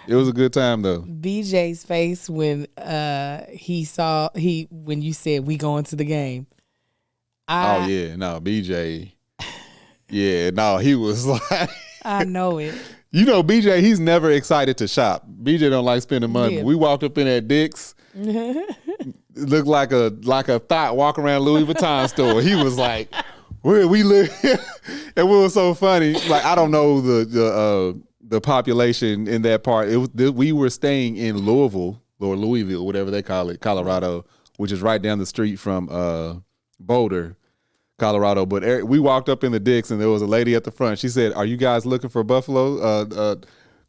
Speaker 2: It was a good time though.
Speaker 1: BJ's face when when you said we going to the game.
Speaker 2: BJ. Yeah, no, he was like
Speaker 1: I know it.
Speaker 2: You know, BJ, he's never excited to shop. BJ don't like spending money.
Speaker 1: Yeah.
Speaker 2: We walked up in at Dick's. Looked like a thought walking around Louis Vuitton store. He was like, where we live? And we were so funny. Like, I don't know the population in that part. We were staying in Louisville or Louisville, whatever they call it, Colorado, which is right down the street from Boulder, Colorado. But we walked up in the Dick's and there was a lady at the front. She said, are you guys looking for Buffalo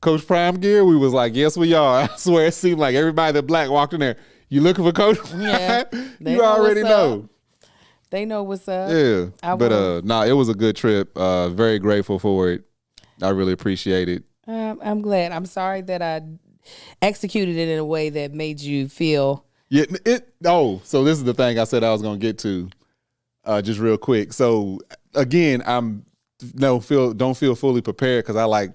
Speaker 2: Coach Prime gear? We was like, yes, we are. I swear it seemed like everybody that black walked in there. You looking for Coach Prime? Yeah, you already know.
Speaker 1: They know what's up.
Speaker 2: Yeah. It was a good trip. Very grateful for it. I really appreciate it.
Speaker 1: I'm glad. I'm sorry that I executed it in a way that made you feel.
Speaker 2: Yeah. So this is the thing I said I was going to get to, just real quick. So again, don't feel fully prepared because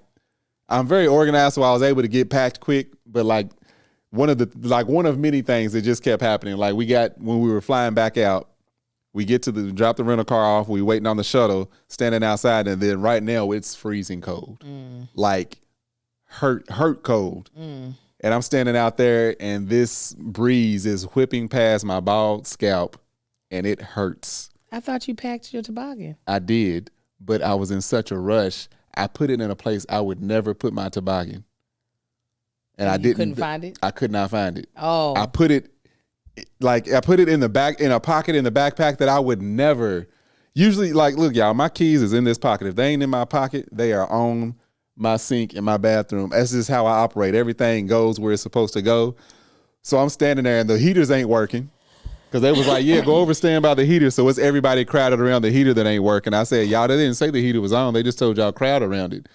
Speaker 2: I'm very organized, so I was able to get packed quick. But one of many things that just kept happening. Like when we were flying back out, we get to drop the rental car off. We waiting on the shuttle, standing outside, and then right now it's freezing cold, like hurt cold. And I'm standing out there, and this breeze is whipping past my bald scalp, and it hurts.
Speaker 1: I thought you packed your toboggan.
Speaker 2: I did, but I was in such a rush. I put it in a place I would never put my toboggan, and I didn't.
Speaker 1: Couldn't find it.
Speaker 2: I could not find it.
Speaker 1: Oh,
Speaker 2: I put it in the back, in a pocket in the backpack that I would never usually look, y'all, my keys is in this pocket. If they ain't in my pocket, they are on my sink in my bathroom. That's just how I operate. Everything goes where it's supposed to go. So I'm standing there and the heaters ain't working because they was like, yeah, go over, stand by the heater. So it's everybody crowded around the heater that ain't working. I said, y'all, they didn't say the heater was on. They just told y'all crowd around it.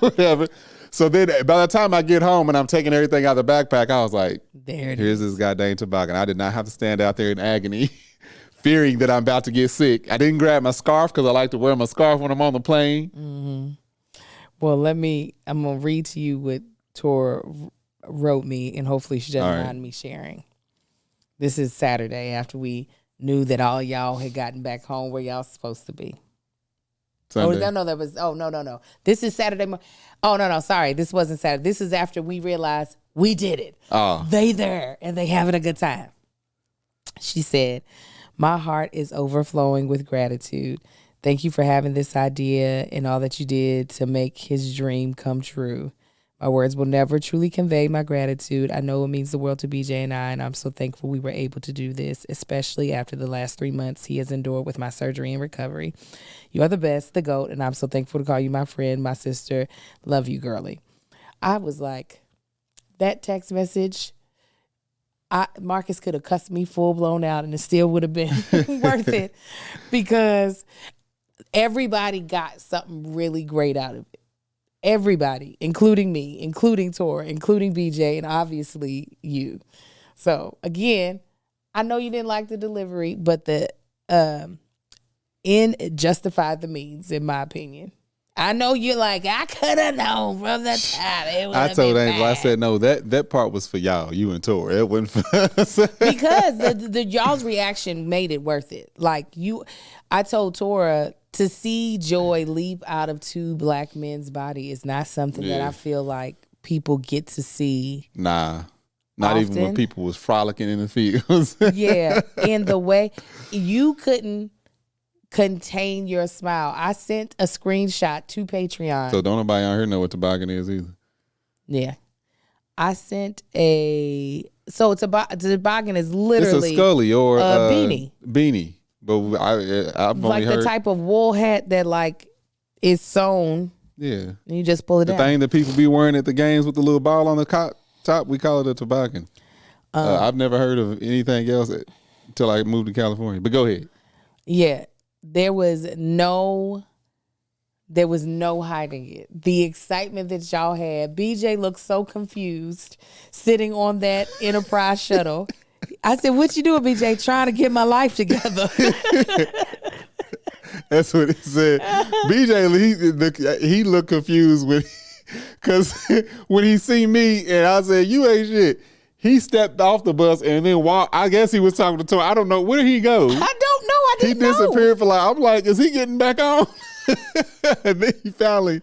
Speaker 2: Whatever. So then by the time I get home and I'm taking everything out of the backpack, I was like, here's this goddamn toboggan. I did not have to stand out there in agony, fearing that I'm about to get sick. I didn't grab my scarf because I like to wear my scarf when I'm on the plane.
Speaker 1: Mm-hmm. Well, I'm going to read to you what Tora wrote me, and hopefully she doesn't mind me sharing. This is Saturday after we knew that all y'all had gotten back home where y'all supposed to be.
Speaker 2: Sunday.
Speaker 1: No. This is Saturday. No, sorry. This wasn't Saturday. This is after we realized we did it.
Speaker 2: Oh.
Speaker 1: They there and they having a good time. She said, my heart is overflowing with gratitude. Thank you for having this idea and all that you did to make his dream come true. My words will never truly convey my gratitude. I know it means the world to BJ and I'm so thankful we were able to do this, especially after the last 3 months he has endured with my surgery and recovery. You are the best, the GOAT, and I'm so thankful to call you my friend, my sister. Love you, girly. I was like, that text message, Marcus could have cussed me full blown out and it still would have been worth it because everybody got something really great out of it. Everybody, including me, including Tora, including BJ, and obviously you. So again, I know you didn't like the delivery, but the end justified the means, in my opinion. I know you're like, I could have known from the time.
Speaker 2: I told Angel, I said no. That part was for y'all, you and Tora. It wasn't for us.
Speaker 1: Because the y'all's reaction made it worth it. I told Tora, to see joy leap out of two black men's body is not something that I feel like people get to see.
Speaker 2: Nah. Not
Speaker 1: often.
Speaker 2: even when people was frolicking in the fields.
Speaker 1: Yeah, in the way you couldn't contain your smile. I sent a screenshot to Patreon.
Speaker 2: So don't nobody out here know what toboggan is either.
Speaker 1: Yeah, I sent so toboggan is literally
Speaker 2: It's a scully or
Speaker 1: a beanie.
Speaker 2: Beanie, but I've only
Speaker 1: Like
Speaker 2: heard
Speaker 1: the type of wool hat that like is sewn.
Speaker 2: Yeah,
Speaker 1: And you just pull it
Speaker 2: the
Speaker 1: down.
Speaker 2: thing that people be wearing at the games with the little ball on the top, we call it a toboggan. I've never heard of anything else until I moved to California. But go ahead.
Speaker 1: Yeah, there was no hiding it. The excitement that y'all had. BJ looked so confused sitting on that Enterprise shuttle. I said, "What you doing, BJ? Trying to get my life together."
Speaker 2: That's what he said. BJ, he looked confused because when he seen me and I said, "You ain't shit." He stepped off the bus and then walked. I guess he was talking to Tori. I don't know. Where did he go?
Speaker 1: I don't know. I didn't know.
Speaker 2: He disappeared for I'm like, is he getting back on? And then he finally,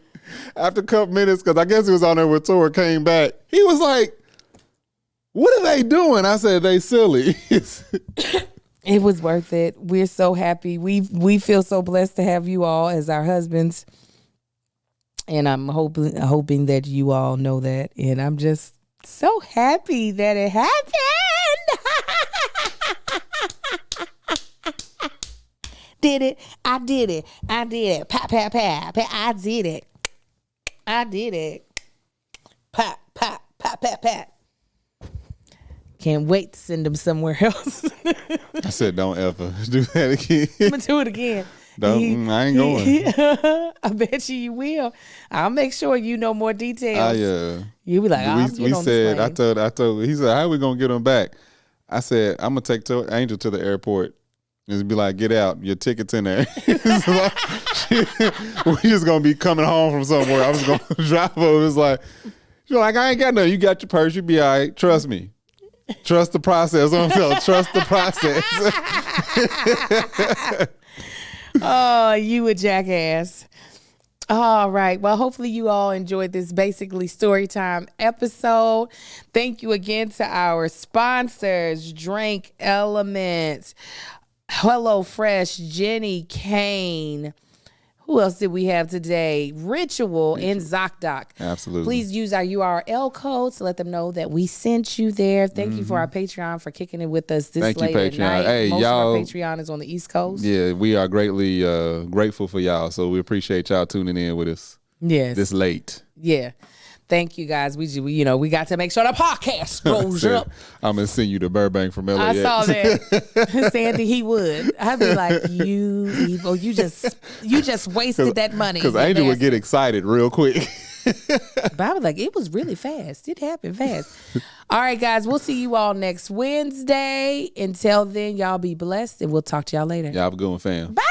Speaker 2: after a couple minutes, because I guess he was on there with Tori, came back. He was like, what are they doing? I said, they silly.
Speaker 1: It was worth it. We're so happy. We feel so blessed to have you all as our husbands. And I'm hoping that you all know that. And I'm just so happy that it happened. Did it. I did it. I did it. Pat, pat, pat, pat. I did it. I did it. Pat, pat, pat, pat, pat. Can't wait to send them somewhere else.
Speaker 2: I said, don't ever do that again.
Speaker 1: I'm going to do it again.
Speaker 2: I ain't going.
Speaker 1: I bet you will. I'll make sure you know more details. You'll be like,
Speaker 2: we said, I told, he said, how are we going to get them back? I said, I'm going to take Angel to the airport and be like, get out. Your ticket's in there. We just going to be coming home from somewhere. I was going to drive over. It's like, you're like, I ain't got nothing. You got your purse. You'll be all right. Trust me. Trust the process. Trust the process.
Speaker 1: Oh, you a jackass. All right. Well, hopefully you all enjoyed this basically story time episode. Thank you again to our sponsors, Drink Elements, HelloFresh, Jenny Kane. Who else did we have today? Ritual and ZocDoc.
Speaker 2: Absolutely.
Speaker 1: Please use our URL codes to let them know that we sent you there. Thank you for our Patreon for kicking it with us this late at night.
Speaker 2: Hey,
Speaker 1: Most
Speaker 2: y'all,
Speaker 1: of our Patreon is on the East Coast.
Speaker 2: Yeah, we are greatly grateful for y'all. So we appreciate y'all tuning in with us.
Speaker 1: Yes.
Speaker 2: This late.
Speaker 1: Yeah. Thank you guys. We got to make sure the podcast goes up.
Speaker 2: I'm gonna send you to Burbank from LAX.
Speaker 1: I saw that. Sandy, he would. I'd be like, you evil. You just wasted that money.
Speaker 2: Because Angel would get excited real quick.
Speaker 1: But I was like, it was really fast. It happened fast. All right, guys. We'll see you all next Wednesday. Until then, y'all be blessed, and we'll talk to y'all later.
Speaker 2: Y'all have a good one, fam.
Speaker 1: Bye.